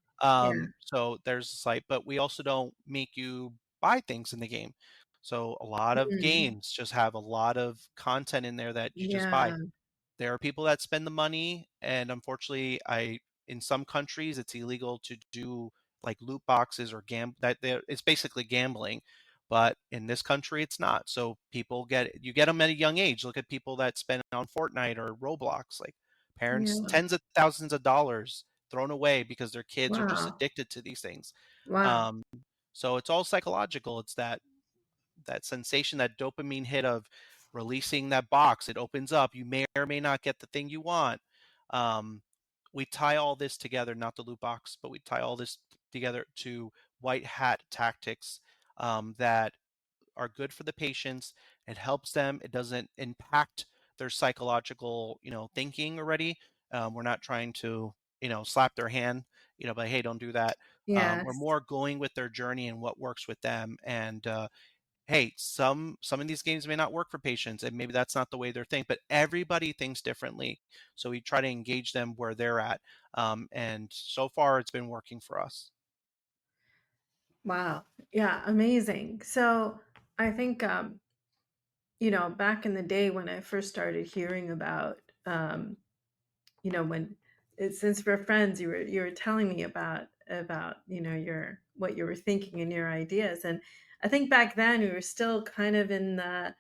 Yeah, So there's a site, but we also don't make you buy things in the game. So a lot of mm, games just have a lot of content in there that you just buy. yeah, There are people that spend the money, and unfortunately, I in some countries it's illegal to do like loot boxes or it's basically gambling, but in this country it's not. So you get them at a young age. Look at people that spend on Fortnite or Roblox, like parents yeah. tens of thousands of dollars thrown away because their kids are just Wow, addicted to these things. wow. Um, so it's all psychological. It's that sensation, that dopamine hit of releasing that box. It opens up. You may or may not get the thing you want. Um, we tie all this together, not the loot box, but we tie all this together to white hat tactics that are good for the patients. It helps them. It doesn't impact their psychological, thinking already. We're not trying to, slap their hand, but hey, don't do that. We're Yes. more going with their journey and what works with them. And hey, some of these games may not work for patients, and maybe that's not the way they're think, but everybody thinks differently. So we try to engage them where they're at. And so far it's been working for us. Wow. Yeah, amazing. So, I think, back in the day when I first started hearing about, when since we're friends, you were telling me about your what you were thinking and your ideas, and I think back then we were still kind of in the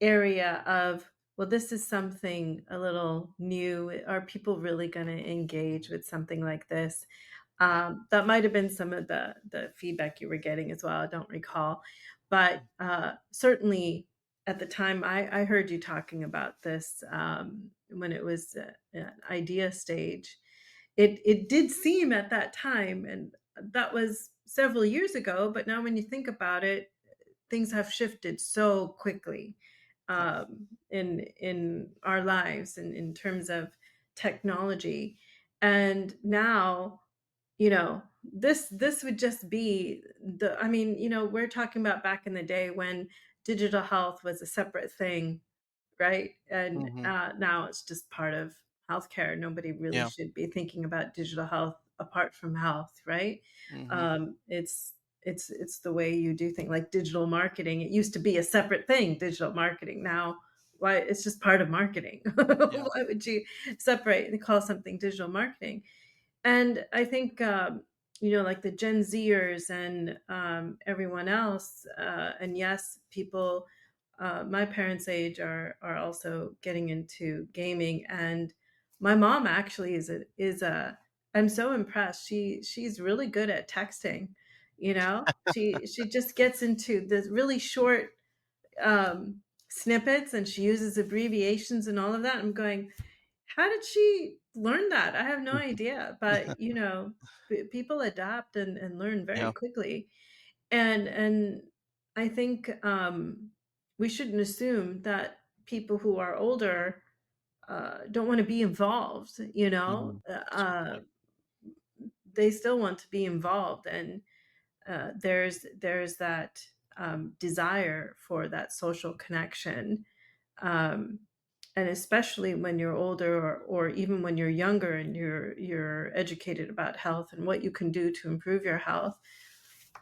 area of, well, this is something a little new. Are people really going to engage with something like this? That might have been some of the feedback you were getting as well. I don't recall, but certainly at the time, I heard you talking about this when it was an idea stage. It did seem at that time, and that was several years ago. But now, when you think about it, things have shifted so quickly Yep. in our lives and in terms of technology. And now, this would just be I mean, we're talking about back in the day when digital health was a separate thing, right? And Hmm. now it's just part of healthcare. Nobody really Yeah. should be thinking about digital health apart from health, right? Hmm. It's the way you do things like digital marketing. It used to be a separate thing, digital marketing. Now, why it's just part of marketing. Yeah. Why would you separate and call something digital marketing? And I think, like the Gen Zers and everyone else, and yes, people my parents' age are also getting into gaming. And my mom actually is a. I'm so impressed. She's really good at texting. She just gets into the really short snippets, and she uses abbreviations and all of that. I'm going, how did she learn that? I have no idea. But people adapt and learn very Yeah. quickly. And I think we shouldn't assume that people who are older don't want to be involved. Hmm. That's a good point. They still want to be involved, and there's that desire for that social connection, um, and especially when you're older, or even when you're younger and you're educated about health and what you can do to improve your health.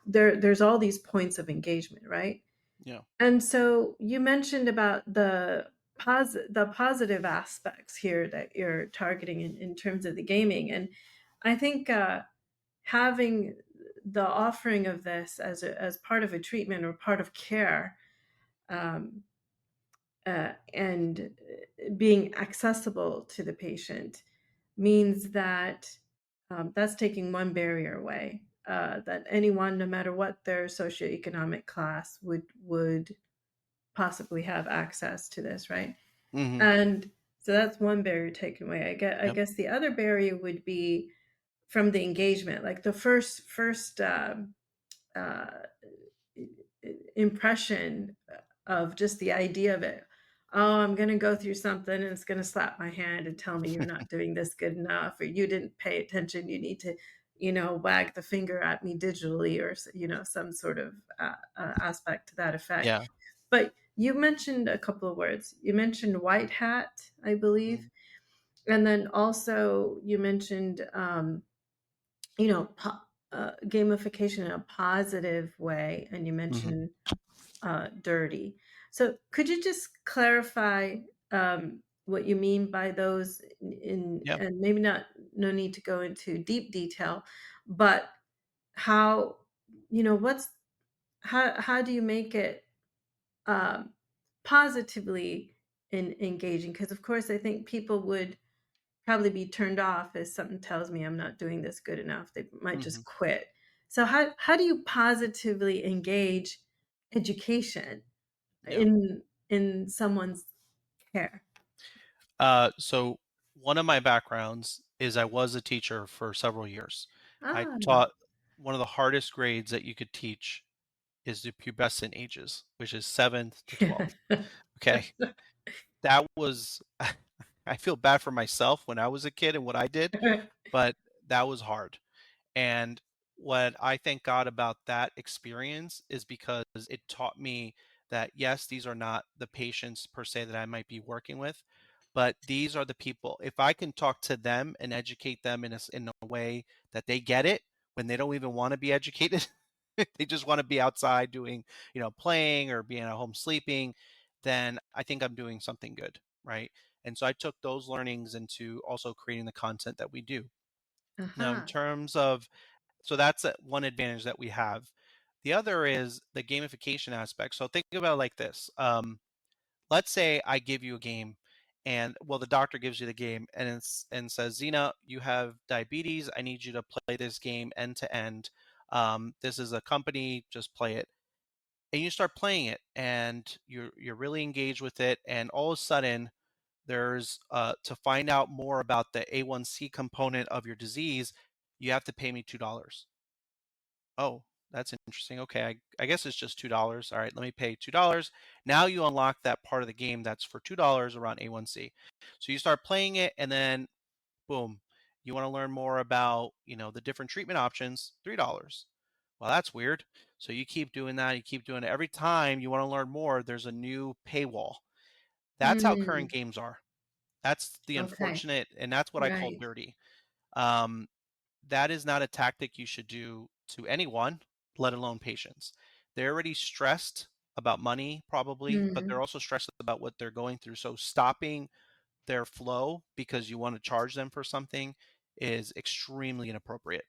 There's all these points of engagement, right? Yeah. And so you mentioned about the positive aspects here that you're targeting in terms of the gaming. And I think having the offering of this as part of a treatment or part of care, um, and being accessible to the patient, means that that's taking one barrier away, that anyone, no matter what their socioeconomic class, would possibly have access to this, right? Hmm. And so that's one barrier taken away. I Yep. guess the other barrier would be from the engagement, like the first uh, impression of just the idea of it. Oh, I'm going to go through something and it's going to slap my hand and tell me you're not doing this good enough, or you didn't pay attention. You need to, wag the finger at me digitally, or, some sort of aspect to that effect. Yeah. But you mentioned a couple of words. You mentioned white hat, I believe. Mhm. And then also you mentioned, gamification in a positive way. And you Mhm. mentioned dirty. So could you just clarify what you mean by those, Yeah. and maybe not, no need to go into deep detail, but how, what's how do you make it um, positively engaging? Because of course, I think people would probably be turned off if something tells me I'm not doing this good enough. They might just Mhm. quit. So how do you positively engage education Yeah. in someone's care? So one of my backgrounds is I was a teacher for several years. I Ah. taught one of the hardest grades that you could teach is the pubescent ages, which is 7th to 12th. Okay. That was I feel bad for myself when I was a kid and what I did, but that was hard. And what I thank God about that experience is because it taught me that yes, these are not the patients per se that I might be working with, but these are the people. If I can talk to them and educate them in a way that they get it when they don't even want to be educated, they just want to be outside doing, playing or being at home sleeping, then I think I'm doing something good, right? And so I took those learnings into also creating the content that we do. Now, in Uh-huh. terms of so that's one advantage that we have. The other is the gamification aspect. So think about it like this. Let's say I give you a game and well, the doctor gives you the game and says, Zena, you have diabetes. I need you to play this game end to end. This is a company, just play it. And you start playing it and you're really engaged with it. And all of a sudden, there's to find out more about the A1C component of your disease, you have to pay me $2. Oh, that's interesting. Okay, I guess it's just $2. All right, let me pay $2. Now you unlock that part of the game that's for $2 around A1C. So you start playing it, and then boom, you want to learn more about the different treatment options, $3. Well, that's weird. So you keep doing that. You keep doing it. Every time you want to learn more, there's a new paywall. That's how current Mm. games are. That's the Okay. unfortunate, and that's what I call Right. dirty. Um, that is not a tactic you should do to anyone, let alone patients. They're already stressed about money, probably, but they're Mm. also stressed about what they're going through. So stopping their flow because you want to charge them for something is extremely inappropriate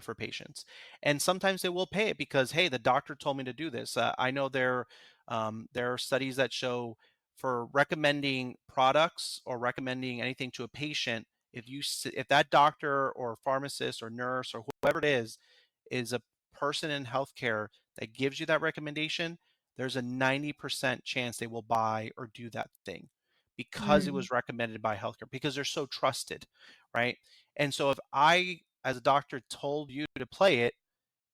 for patients. And sometimes they will pay it because, hey, the doctor told me to do this. I know there are studies that show for recommending products or recommending anything to a patient, if that doctor or pharmacist or nurse or whoever it is a person in healthcare that gives you that recommendation, there's a 90% chance they will buy or do that thing because it Mm. was recommended by healthcare, because they're so trusted, right? And so if I, as a doctor, told you to play it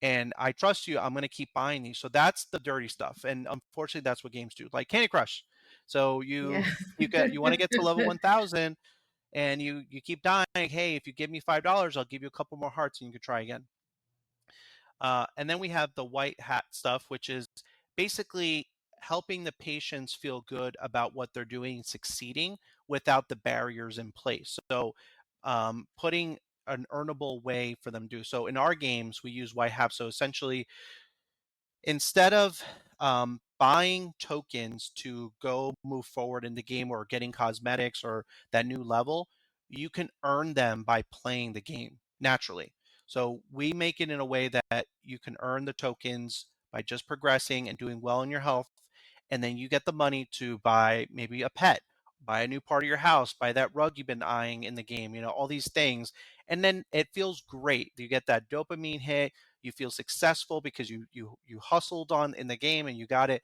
and I trust you, I'm going to keep buying these. So that's the dirty stuff. And unfortunately, that's what games do, like Candy Crush. So Yeah. you want to get to level 1000 and you keep dying. Hey, if you give me $5, I'll give you a couple more hearts and you can try again. And then we have the white hat stuff, which is basically helping the patients feel good about what they're doing and succeeding without the barriers in place. So putting an earnable way for them to do. So in our games, we use white hat. So essentially, instead of buying tokens to go move forward in the game or getting cosmetics or that new level, you can earn them by playing the game naturally. So we make it in a way that you can earn the tokens by just progressing and doing well in your health. And then you get the money to buy maybe a pet, buy a new part of your house, buy that rug you've been eyeing in the game, all these things. And then it feels great. You get that dopamine hit, you feel successful because you hustled on in the game and you got it.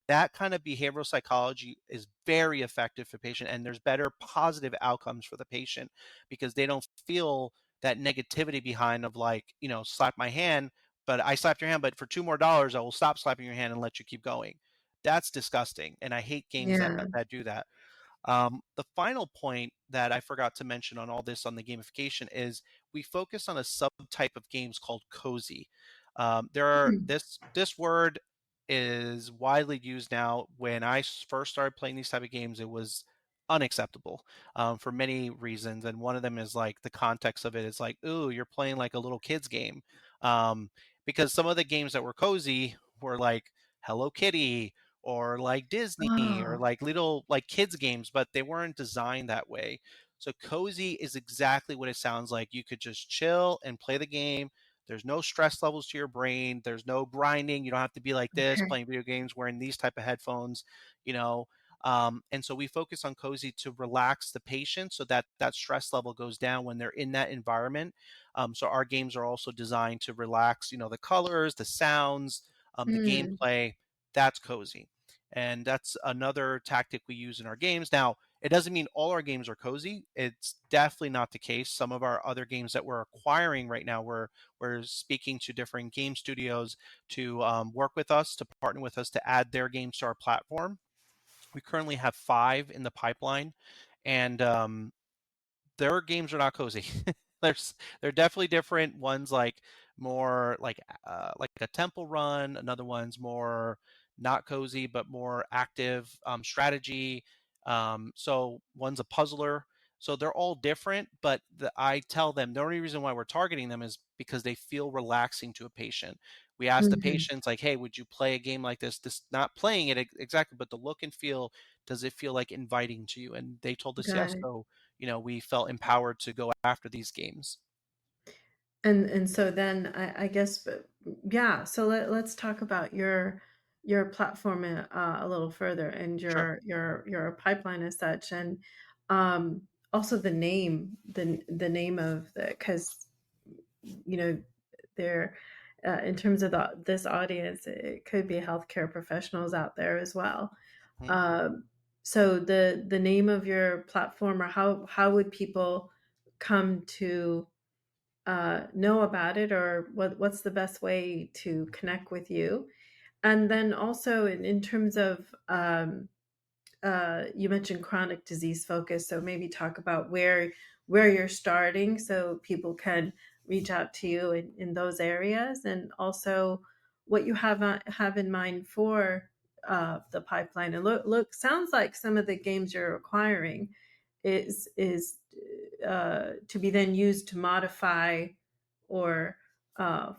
That kind of behavioral psychology is very effective for patient, and there's better positive outcomes for the patient because they don't feel that negativity behind of, like, slap my hand, but I slapped your hand, but for $2 more I will stop slapping your hand and let you keep going. That's disgusting, and I hate games that Yeah. that do that. The final point that I forgot to mention on all this on the gamification is we focus on a subtype of games called cozy. There are Mm. this word is widely used now. When I first started playing these type of games, it was unacceptable for many reasons, and one of them is like the context of it is like, ooh, you're playing like a little kids game, um, because some of the games that were cozy were like Hello Kitty or like Disney or Oh, like little like kids games, but they weren't designed that way. So cozy is exactly what it sounds like. You could just chill and play the game. There's no stress levels to your brain. There's no grinding. You don't have to be like this okay. playing video games wearing these type of headphones, you know. And so we focus on cozy to relax the patient so that that stress level goes down when they're in that environment. So our games are also designed to relax, the colors, the sounds, the Mm. gameplay. That's cozy. And that's another tactic we use in our games. Now, it doesn't mean all our games are cozy. It's definitely not the case. Some of our other games that we're acquiring right now, we're speaking to different game studios to work with us, to partner with us to add their games to our platform. We currently have 5 in the pipeline, and their games are not cozy. There's they're definitely different. One's like more like a temple run. Another one's more not cozy but more active strategy. So one's a puzzler. So they're all different, but I tell them the only reason why we're targeting them is because they feel relaxing to a patient. We ask the Mhm. patients like, "Hey, would you play a game like this?" This not playing it exactly, but the look and feel. Does it feel like inviting to you? And they told us Got yes. it. So we felt empowered to go after these games. And so then I guess, but yeah, so let's talk about your platform a little further and Sure. your pipeline as such, and um also the name of the, because you know there in terms of this audience, it could be healthcare professionals out there as well. Mhm. um so the name of your platform, or how would people come to know about it, or what's the best way to connect with you? And then also in terms of you mentioned chronic disease focus, so maybe talk about where you're starting so people can reach out to you in those areas, and also what you have in mind for the pipeline. And look, sounds like some of the games you're acquiring is to be then used to modify or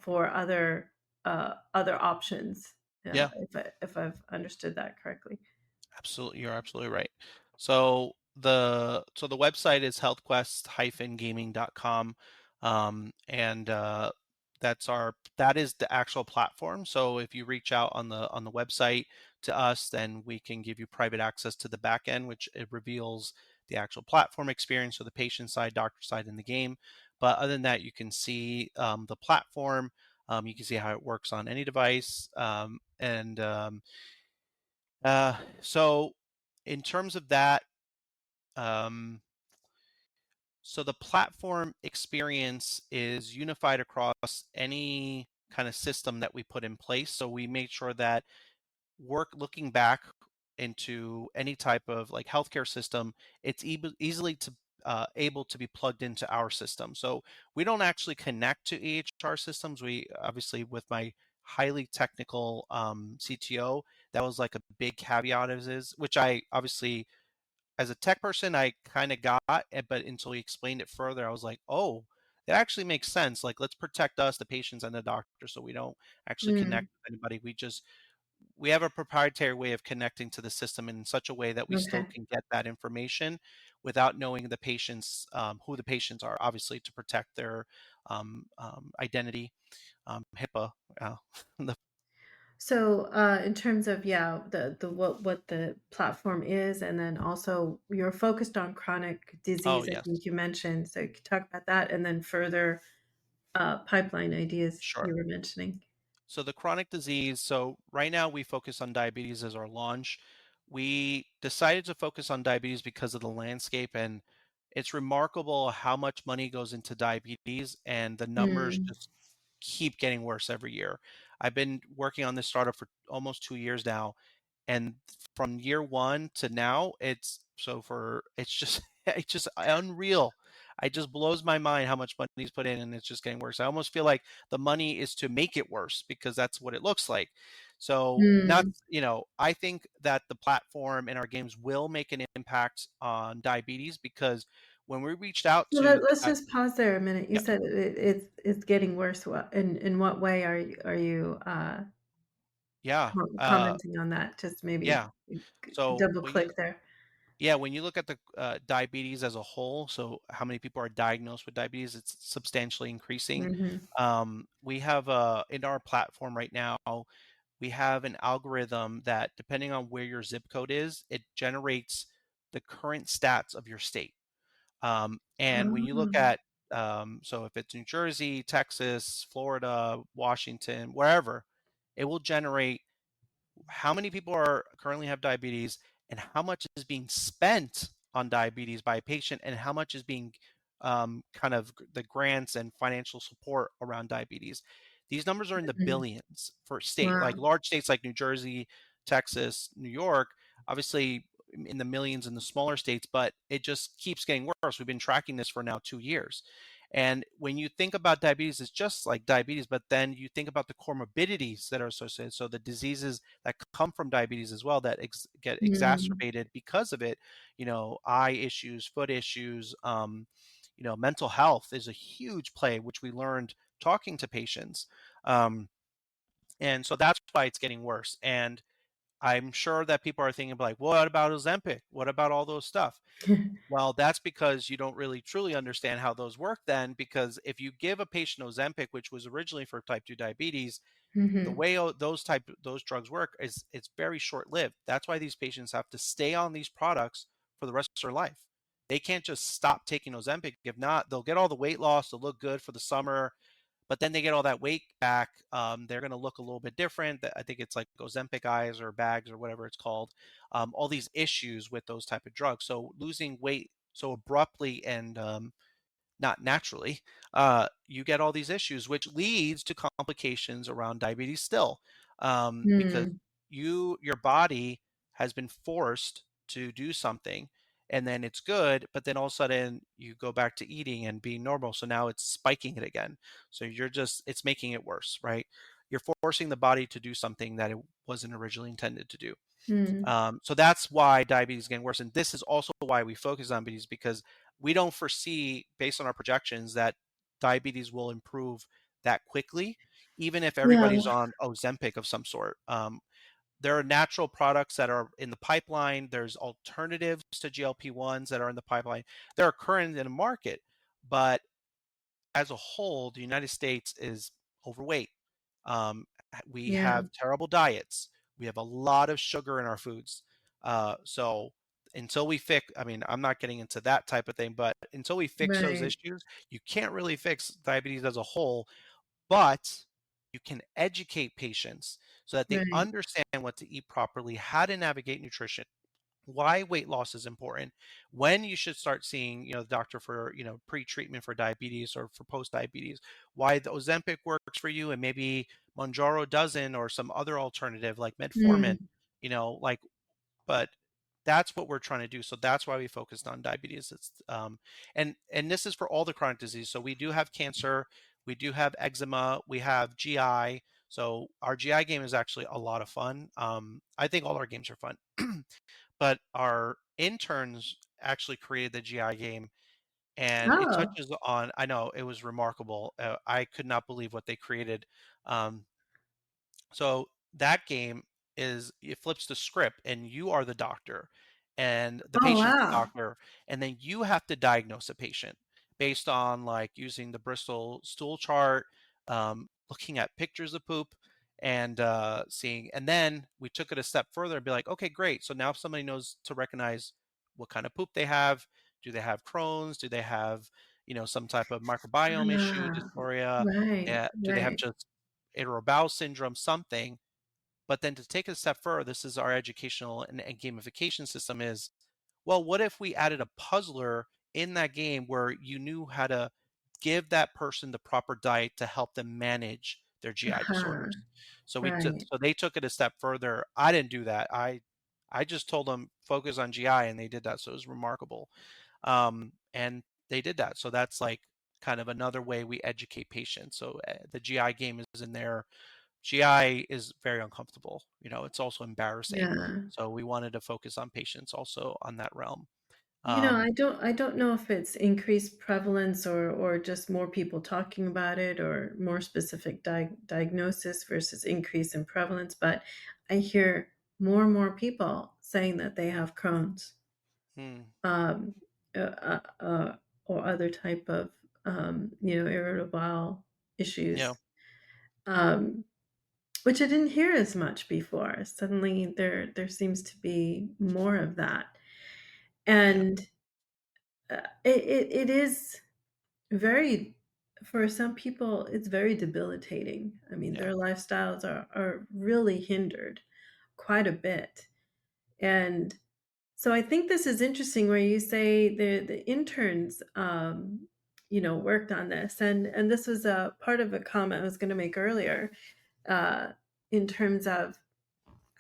for other options. Yeah. If I've understood that correctly. Absolutely, you're absolutely right. So the website is healthquest-gaming.com, and that is the actual platform. So if you reach out on the website to us, then we can give you private access to the back end, which it reveals the actual platform experience, so the patient side, doctor side in the game. But other than that, you can see the platform. You can see how it works on any device, so in terms of that, um, so the platform experience is unified across any kind of system that we put in place. So we made sure that looking back into any type of like healthcare system, it's easily to able to be plugged into our system. So we don't actually connect to EHR systems. We obviously, with my highly technical CTO, that was like a big caveat is which I obviously as a tech person I kind of got, but until he explained it further, I was like, oh. It actually makes sense. Like, let's protect us, the patients, and the doctor, so we don't actually connect Mm, with anybody. We have a proprietary way of connecting to the system in such a way that we still okay. can get that information without knowing the patients, who the patients are, obviously to protect their identity, HIPAA. The, So, in terms of the what the platform is, and then also you're focused on chronic oh disease, I yes, think you mentioned. So you could talk about that, and then further pipeline ideas sure. you were mentioning. So the chronic disease. So right now we focus on diabetes as our launch. We decided to focus on diabetes because of the landscape, and it's remarkable how much money goes into diabetes, and the numbers Mm, just keep getting worse every year. I've been working on this startup for almost 2 years now, and from year one to now, it's just it's just unreal. It just blows my mind how much money is put in, and it's just getting worse. I almost feel like the money is to make it worse because that's what it looks like. So not mm. I think that the platform and our games will make an impact on diabetes because when we reached out So to let's just pause there a minute. You yeah, said it's getting worse. In what way are you yeah, commenting on that? Just maybe yeah. So double when you click there. Yeah, when you look at the diabetes as a whole, so how many people are diagnosed with diabetes, it's substantially increasing. Hmm. We have in our platform right now, we have an algorithm that, depending on where your zip code is, it generates the current stats of your state. And when you look Oh. at, so if it's New Jersey, Texas, Florida, Washington, wherever, it will generate how many people are currently have diabetes and how much is being spent on diabetes by a patient and how much is being the grants and financial support around diabetes. These numbers are in the Mhm. billions for state like Wow. large states like New Jersey, Texas, New York, obviously in the millions in the smaller states, but it just keeps getting worse. We've been tracking this for now 2 years. And when you think about diabetes, it's just like diabetes, but then you think about the comorbidities that are associated. So the diseases that come from diabetes as well that get Mm, exacerbated because of it, eye issues, foot issues, mental health is a huge play, which we learned talking to patients. Um, and so that's why it's getting worse. And I'm sure that people are thinking like, what about Ozempic? What about all those stuff? Well, that's because you don't really truly understand how those work then, because if you give a patient Ozempic, which was originally for type 2 diabetes, the mhm, way those drugs work is it's very short-lived. That's why these patients have to stay on these products for the rest of their life. They can't just stop taking Ozempic. If not, they'll get all the weight loss, they'll look good for the summer, but then they get all that weight back. They're going to look a little bit different. I think it's like Ozempic eyes or bags or whatever it's called. All these issues with those type of drugs. So losing weight so abruptly and not naturally, you get all these issues, which leads to complications around diabetes still, because mm, your body has been forced to do something, and then it's good, but then all of a sudden you go back to eating and being normal, so now it's spiking it again. So it's making it worse, right? You're forcing the body to do something that it wasn't originally intended to do. Mm. So that's why diabetes is getting worse. And this is also why we focus on diabetes, because we don't foresee, based on our projections, that diabetes will improve that quickly, even if Yeah. everybody's on Ozempic of some sort. There are natural products that are in the pipeline. There's alternatives to GLP-1s that are in the pipeline. They're current in the market, but as a whole, the United States is overweight. Um, we Yeah. have terrible diets. We have a lot of sugar in our foods. So until we fix, I mean, I'm not getting into that type of thing, but until we fix those Right. issues, you can't really fix diabetes as a whole, but you can educate patients so that they Right. understand what to eat properly, how to navigate nutrition, why weight loss is important, when you should start seeing, the doctor for, pre-treatment for diabetes or for post-diabetes, why the Ozempic works for you and maybe Monjaro doesn't, or some other alternative like metformin, Mm. like, but that's what we're trying to do. So that's why we focused on diabetes. And this is for all the chronic disease. So we do have cancer, we do have eczema, we have GI. So our GI game is actually a lot of fun. I think all our games are fun. But our interns actually created the GI game, and it Oh. touches on, I know it was remarkable. I could not believe what they created. Um, so that game is, it flips the script and you are the doctor and the Oh, patient's the wow. doctor, and then you have to diagnose a patient based on, like, using the Bristol stool chart, looking at pictures of poop, and seeing. And then we took it a step further and be like, okay, great. So now if somebody knows to recognize what kind of poop they have, do they have Crohn's? Do they have, some type of microbiome issue, Ah, dysphoria? right. Do they have Right. just irritable bowel syndrome, something? But then to take it a step further, this is our educational and gamification system is, well, what if we added a puzzler in that game where you knew how to give that person the proper diet to help them manage their GI Uh-huh. disorders? So Right. so they took it a step further. I didn't do that. I just told them focus on GI, and they did that. So it was remarkable. And they did that. So that's like kind of another way we educate patients. So the GI game is in there. GI is very uncomfortable. It's also embarrassing. Yeah. So we wanted to focus on patients also on that realm. I Um, don't know if it's increased prevalence or just more people talking about it or more specific diagnosis versus increase in prevalence, but I hear more and more people saying that they have Crohn's, hmm, um, uh, uh, uh, or other type of irritable bowel yeah, issues, um, which I didn't hear as much before. Suddenly, there seems to be more of that, yeah, and it is very, for some people, it's very debilitating. I mean, yeah, their lifestyles are really hindered quite a bit. And so I think this is interesting where you say the interns worked on this, and this was a part of a comment I was going to make earlier, uh in terms of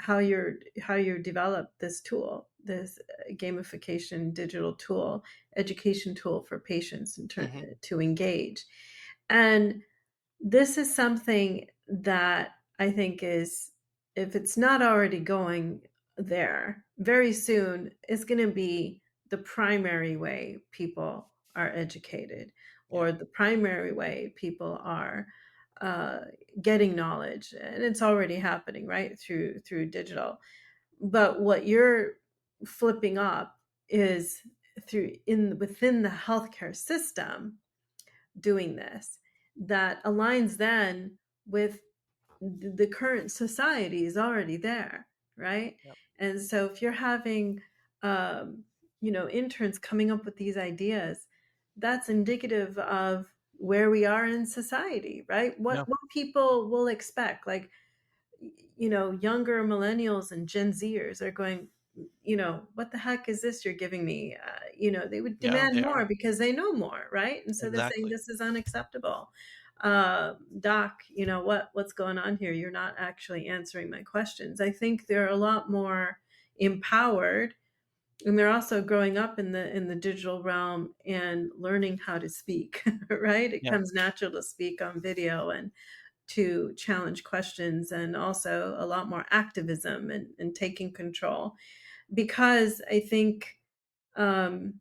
how you develop this tool, this gamification digital tool, education tool for patients hmm, to engage. And this is something that I think is, if it's not already going there, very soon it's going to be the primary way people are educated, yeah, or the primary way people are uh, getting knowledge, and it's already happening right through digital. But what you're flipping up is through in within the healthcare system doing this, that aligns then with the current society is already there, right? yeah, And so if you're having um, interns coming up with these ideas, that's indicative of where we are in society, right? yeah, What people will expect, like younger millennials and Gen Zers are going, what the heck is this you're giving me? They would yeah, demand they more are. because they know more, right? And so they're saying Exactly. this is unacceptable. Doc, what's going on here? You're not actually answering my questions. I think they're a lot more empowered, and they're also growing up in the digital realm and learning how to speak, right? It Yeah, comes natural to speak on video, and to challenge questions, and also a lot more activism and taking control. Because I think, um,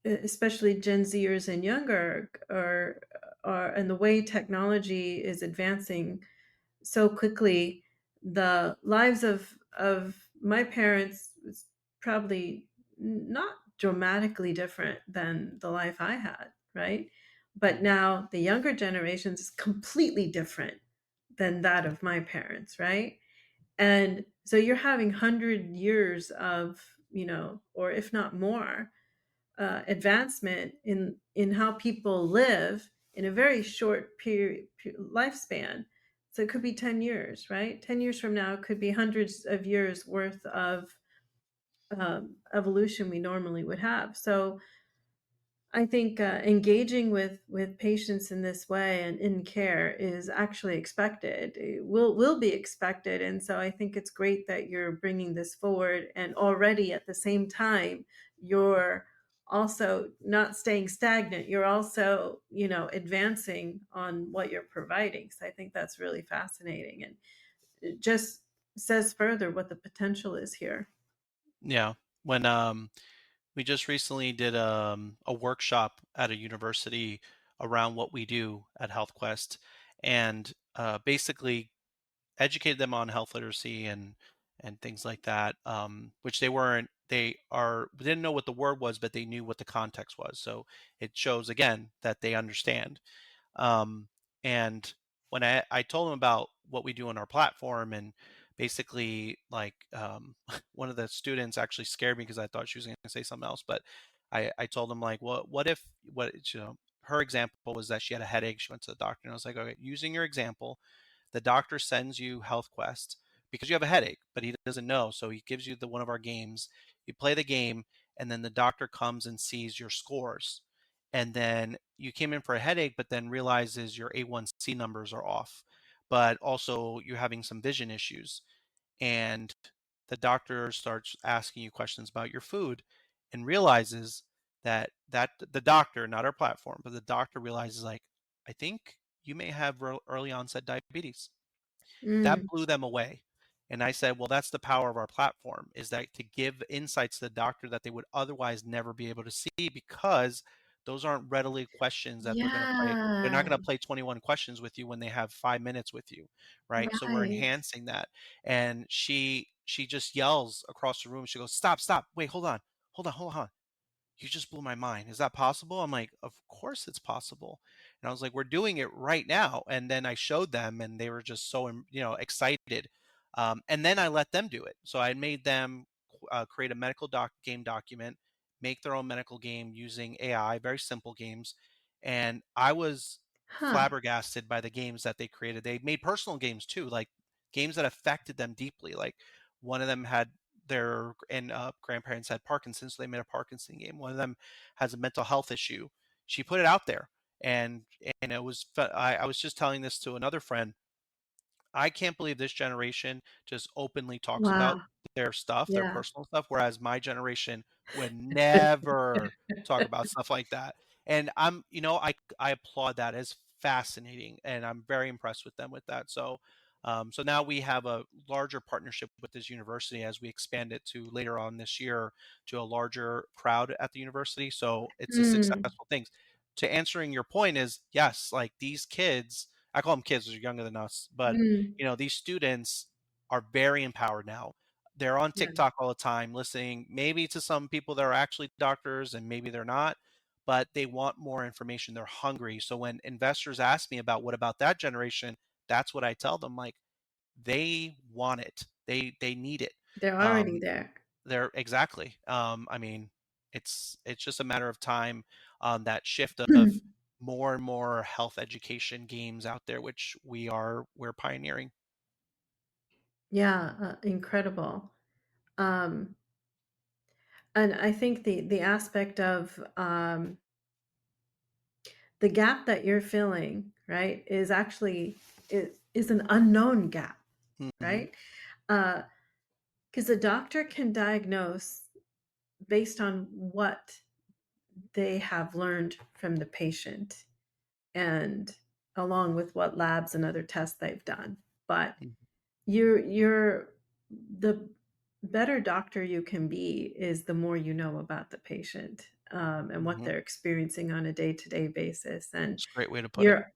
especially Gen Zers and younger, are and the way technology is advancing so quickly, the lives of my parents was probably not dramatically different than the life I had, right? But now the younger generations is completely different than that of my parents, right? And so you're having 100 years of, or if not more, advancement in how people live in a very short lifespan. So it could be 10 years, right? 10 years from now, it could be hundreds of years worth of evolution we normally would have. So I think engaging with patients in this way and in care is actually expected. It will be expected, and so I think it's great that you're bringing this forward. And already at the same time, you're also not staying stagnant. You're also, advancing on what you're providing. So I think that's really fascinating, and it just says further what the potential is here. Yeah. When we just recently did a workshop at a university around what we do at HealthQuest, and basically educated them on health literacy and things like that, which they weren't. They are didn't know what the word was, but they knew what the context was. So it shows again that they understand. And when I told them about what we do on our platform, and basically like one of the students actually scared me because I thought she was going to say something else, but I told them like, what if, her example was that she had a headache, she went to the doctor, and I was like, okay, using your example, the doctor sends you health quest because you have a headache, but he doesn't know, so he gives you the one of our games, you play the game, and then the doctor comes and sees your scores, and then you came in for a headache, but then realizes your A1C numbers are off, but also you're having some vision issues. And the doctor starts asking you questions about your food and realizes that the doctor, not our platform, but the doctor realizes like, I think you may have early onset diabetes. That Mm, blew them away. And I said, well, that's the power of our platform, is that to give insights to the doctor that they would otherwise never be able to see, because those aren't readily questions that they're going to play. They're not yeah, going to play 21 questions with you when they have 5 minutes with you. Right. So we're right. enhancing that. And she just yells across the room. She goes, stop, stop. Wait, hold on, you just blew my mind. Is that possible? I'm like, of course it's possible. And I was like, we're doing it right now. And then I showed them, and they were just so, excited. And then I let them do it. So I made them create a medical game document, make their own medical game using AI, very simple games. And I was Huh. flabbergasted by the games that they created. They made personal games too, like games that affected them deeply. Like one of them had their grandparents had Parkinson's, so they made a Parkinson game. One of them has a mental health issue. She put it out there, and it was. I was just telling this to another friend. I can't believe this generation just openly talks about Wow. their stuff, their Yeah. personal stuff, whereas my generation would never talk about stuff like that. And I applaud that as fascinating, and I'm very impressed with them with that. So, so now we have a larger partnership with this university as we expand it to later on this year to a larger crowd at the university. So it's a Mm, successful thing. To answering your point is yes, like these kids, I call them kids, they're younger than us, but mm, these students are very empowered now. They're on yeah, TikTok all the time, listening maybe to some people that are actually doctors and maybe they're not, but they want more information. They're hungry. So when investors ask me about what about that generation, that's what I tell them. Like they want it. They need it. they're already Um, there. they're exactly. I mean, it's just a matter of time on that shift of more and more health education games out there, which we're pioneering. Yeah, incredible. Um, and I think the aspect of the gap that you're filling, right, is actually is an unknown gap, Hmm. right? Because the doctor can diagnose based on what they have learned from the patient, and along with what labs and other tests they've done. But Mhm. you're the better doctor you can be is the more you know about the patient, and what Mhm. they're experiencing on a day-to-day basis, and It's a great way to put it. you're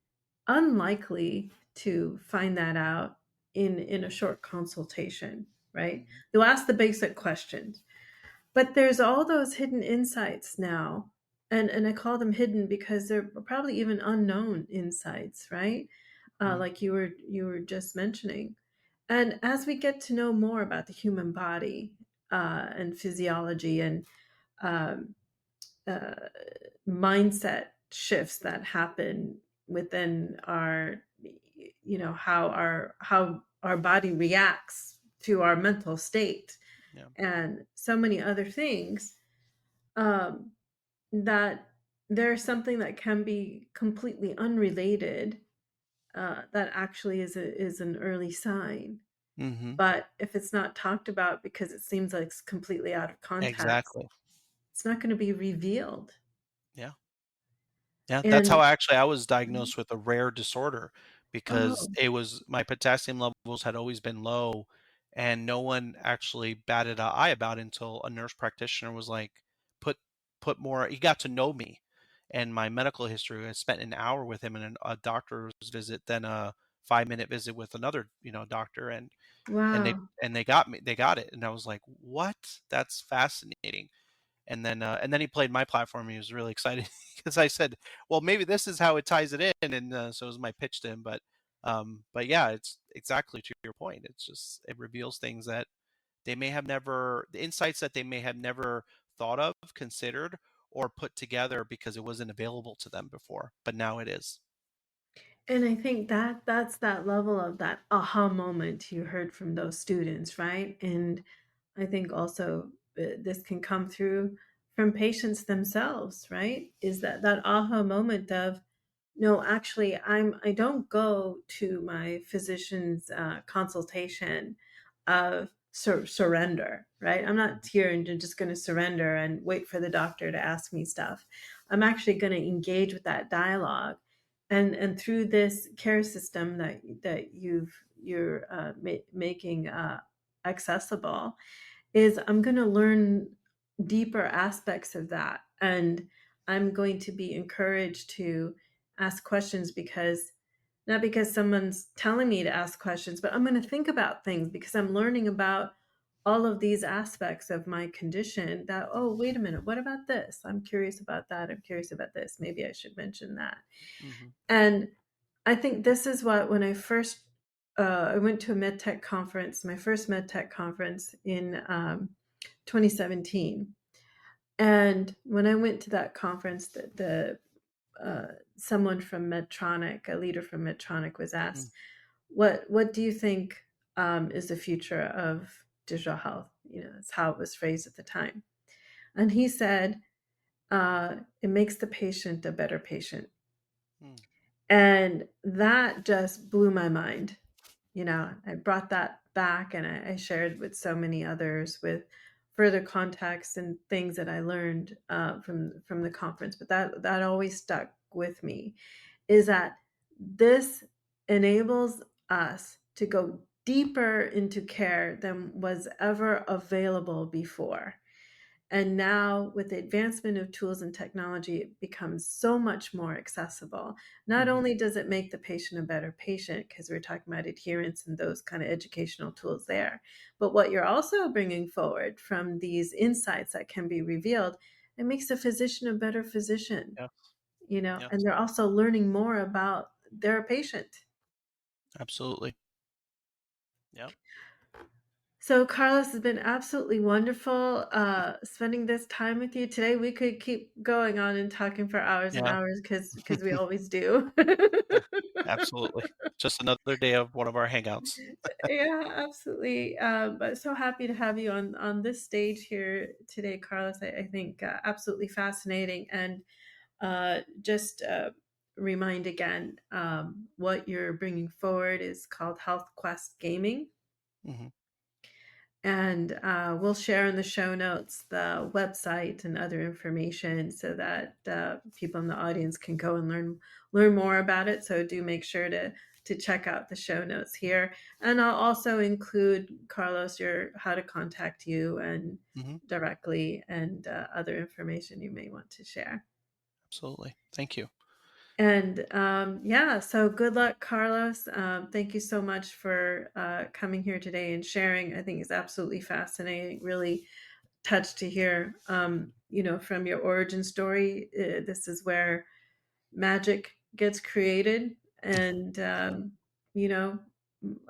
unlikely to find that out in a short consultation, right? Mhm. They'll ask the basic questions, but there's all those hidden insights now, and I call them hidden because they're probably even unknown insights, right? Mhm. Like you were just mentioning. And as we get to know more about the human body, and physiology and um, uh, mindset shifts that happen within our, how our body reacts to our mental state Yeah. and so many other things, um, that there's something that can be completely unrelated, that actually is an early sign. Mhm. But if it's not talked about because it seems like it's completely out of context, Exactly. it's not going to be revealed. Yeah. Yeah, that's how And I was diagnosed with a rare disorder because oh, it was my potassium levels had always been low and no one actually batted an eye about it until a nurse practitioner was like, put put more he got to know me and my medical history. I spent an hour with him in a doctor's visit, then a 5-minute visit with another, doctor and they wow. and they got it. And I was like, what? That's fascinating. And then he played my platform. He was really excited because I said, "Well, maybe this is how it ties it in." And so it was my pitch to him. But yeah, it's exactly to your point. It's just it reveals things that they may have never, the insights that they may have never thought of, considered, or put together because it wasn't available to them before. But now it is. And I think that that's that level of that aha moment you heard from those students, right? And I think also, this can come through from patients themselves, right? Is that aha moment of, no, actually, I don't go to my physician's, consultation of surrender, right? I'm not Mhm. here and just going to surrender and wait for the doctor to ask me stuff. I'm actually going to engage with that dialogue, and through this care system that you're, making, accessible, is I'm going to learn deeper aspects of that. And I'm going to be encouraged to ask questions, because not because someone's telling me to ask questions, but I'm going to think about things because I'm learning about all of these aspects of my condition. That, oh, wait a minute, what about this? I'm curious about that. I'm curious about this. Maybe I should mention that. Mhm. And I think this is what, when I went to a medtech conference, my first medtech conference in, 2017. And when I went to that conference, someone from Medtronic, a leader from Medtronic, was Mhm. asked, "What do you think, is the future of digital health?" That's how it was phrased at the time. And he said, "It makes the patient a better patient." Mm. And that just blew my mind. I brought that back, and I shared with so many others with further context and things that I learned, from the conference. But that always stuck with me, is that this enables us to go deeper into care than was ever available before. And now, with the advancement of tools and technology, it becomes so much more accessible. Not Mhm. only does it make the patient a better patient, because we're talking about adherence and those kind of educational tools there, but what you're also bringing forward from these insights that can be revealed, it makes the physician a better physician, Yeah. and Yes. they're also learning more about their patient. Absolutely. Yeah. So, Carlos, has been absolutely wonderful, spending this time with you today. We could keep going on and talking for hours and Yeah. hours, because we always do. Yeah. Absolutely. Just another day of one of our hangouts. Yeah, absolutely. But so happy to have you on this stage here today, Carlos. I think, absolutely fascinating, and, just, remind again, what you're bringing forward is called Health Quest Gaming. Mhm. And we'll share in the show notes the website and other information so that people in the audience can go and learn more about it. So do make sure to check out the show notes here, and I'll also include, Carlos, your how to contact you and Hmm. directly, and other information you may want to share. Absolutely. Thank you. And yeah, so good luck, Carlos. Thank you so much for coming here today and sharing. I think it's absolutely fascinating. Really touched to hear, from your origin story. This is where magic gets created. And, you know,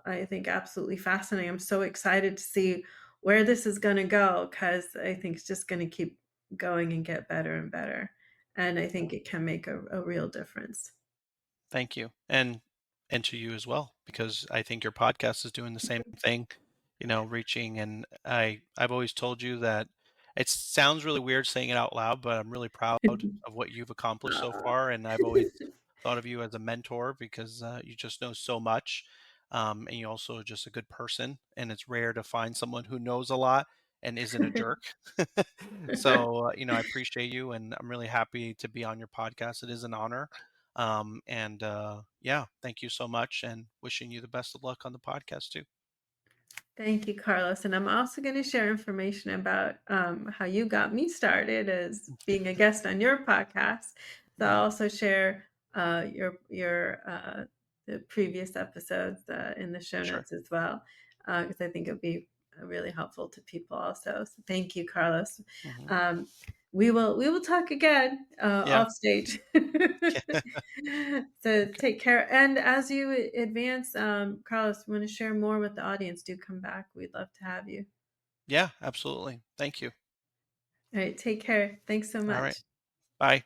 I think absolutely fascinating. I'm so excited to see where this is going to go, because I think it's just going to keep going and get better and better. And I think it can make a real difference. Thank you. And to you as well, because I think your podcast is doing the same thing, reaching. And I've always told you that it sounds really weird saying it out loud, but I'm really proud of what you've accomplished so far. And I've always thought of you as a mentor because you just know so much. And you also are just a good person. And it's rare to find someone who knows a lot and isn't a jerk. So, I appreciate you, and I'm really happy to be on your podcast. It is an honor. Yeah, thank you so much, and wishing you the best of luck on the podcast too. Thank you, Carlos. And I'm also going to share information about how you got me started as being a guest on your podcast. So Mhm. I'll also share your the previous episodes in the show Sure. notes as well, because I think it'll be really helpful to people also. So thank you, Carlos. Hmm. Um, we will talk again Yeah. off stage. So Okay. take care. And as you advance, Carlos, want to share more with the audience, do come back. We'd love to have you. Yeah, absolutely. Thank you. All right, take care. Thanks so All right. much. Bye.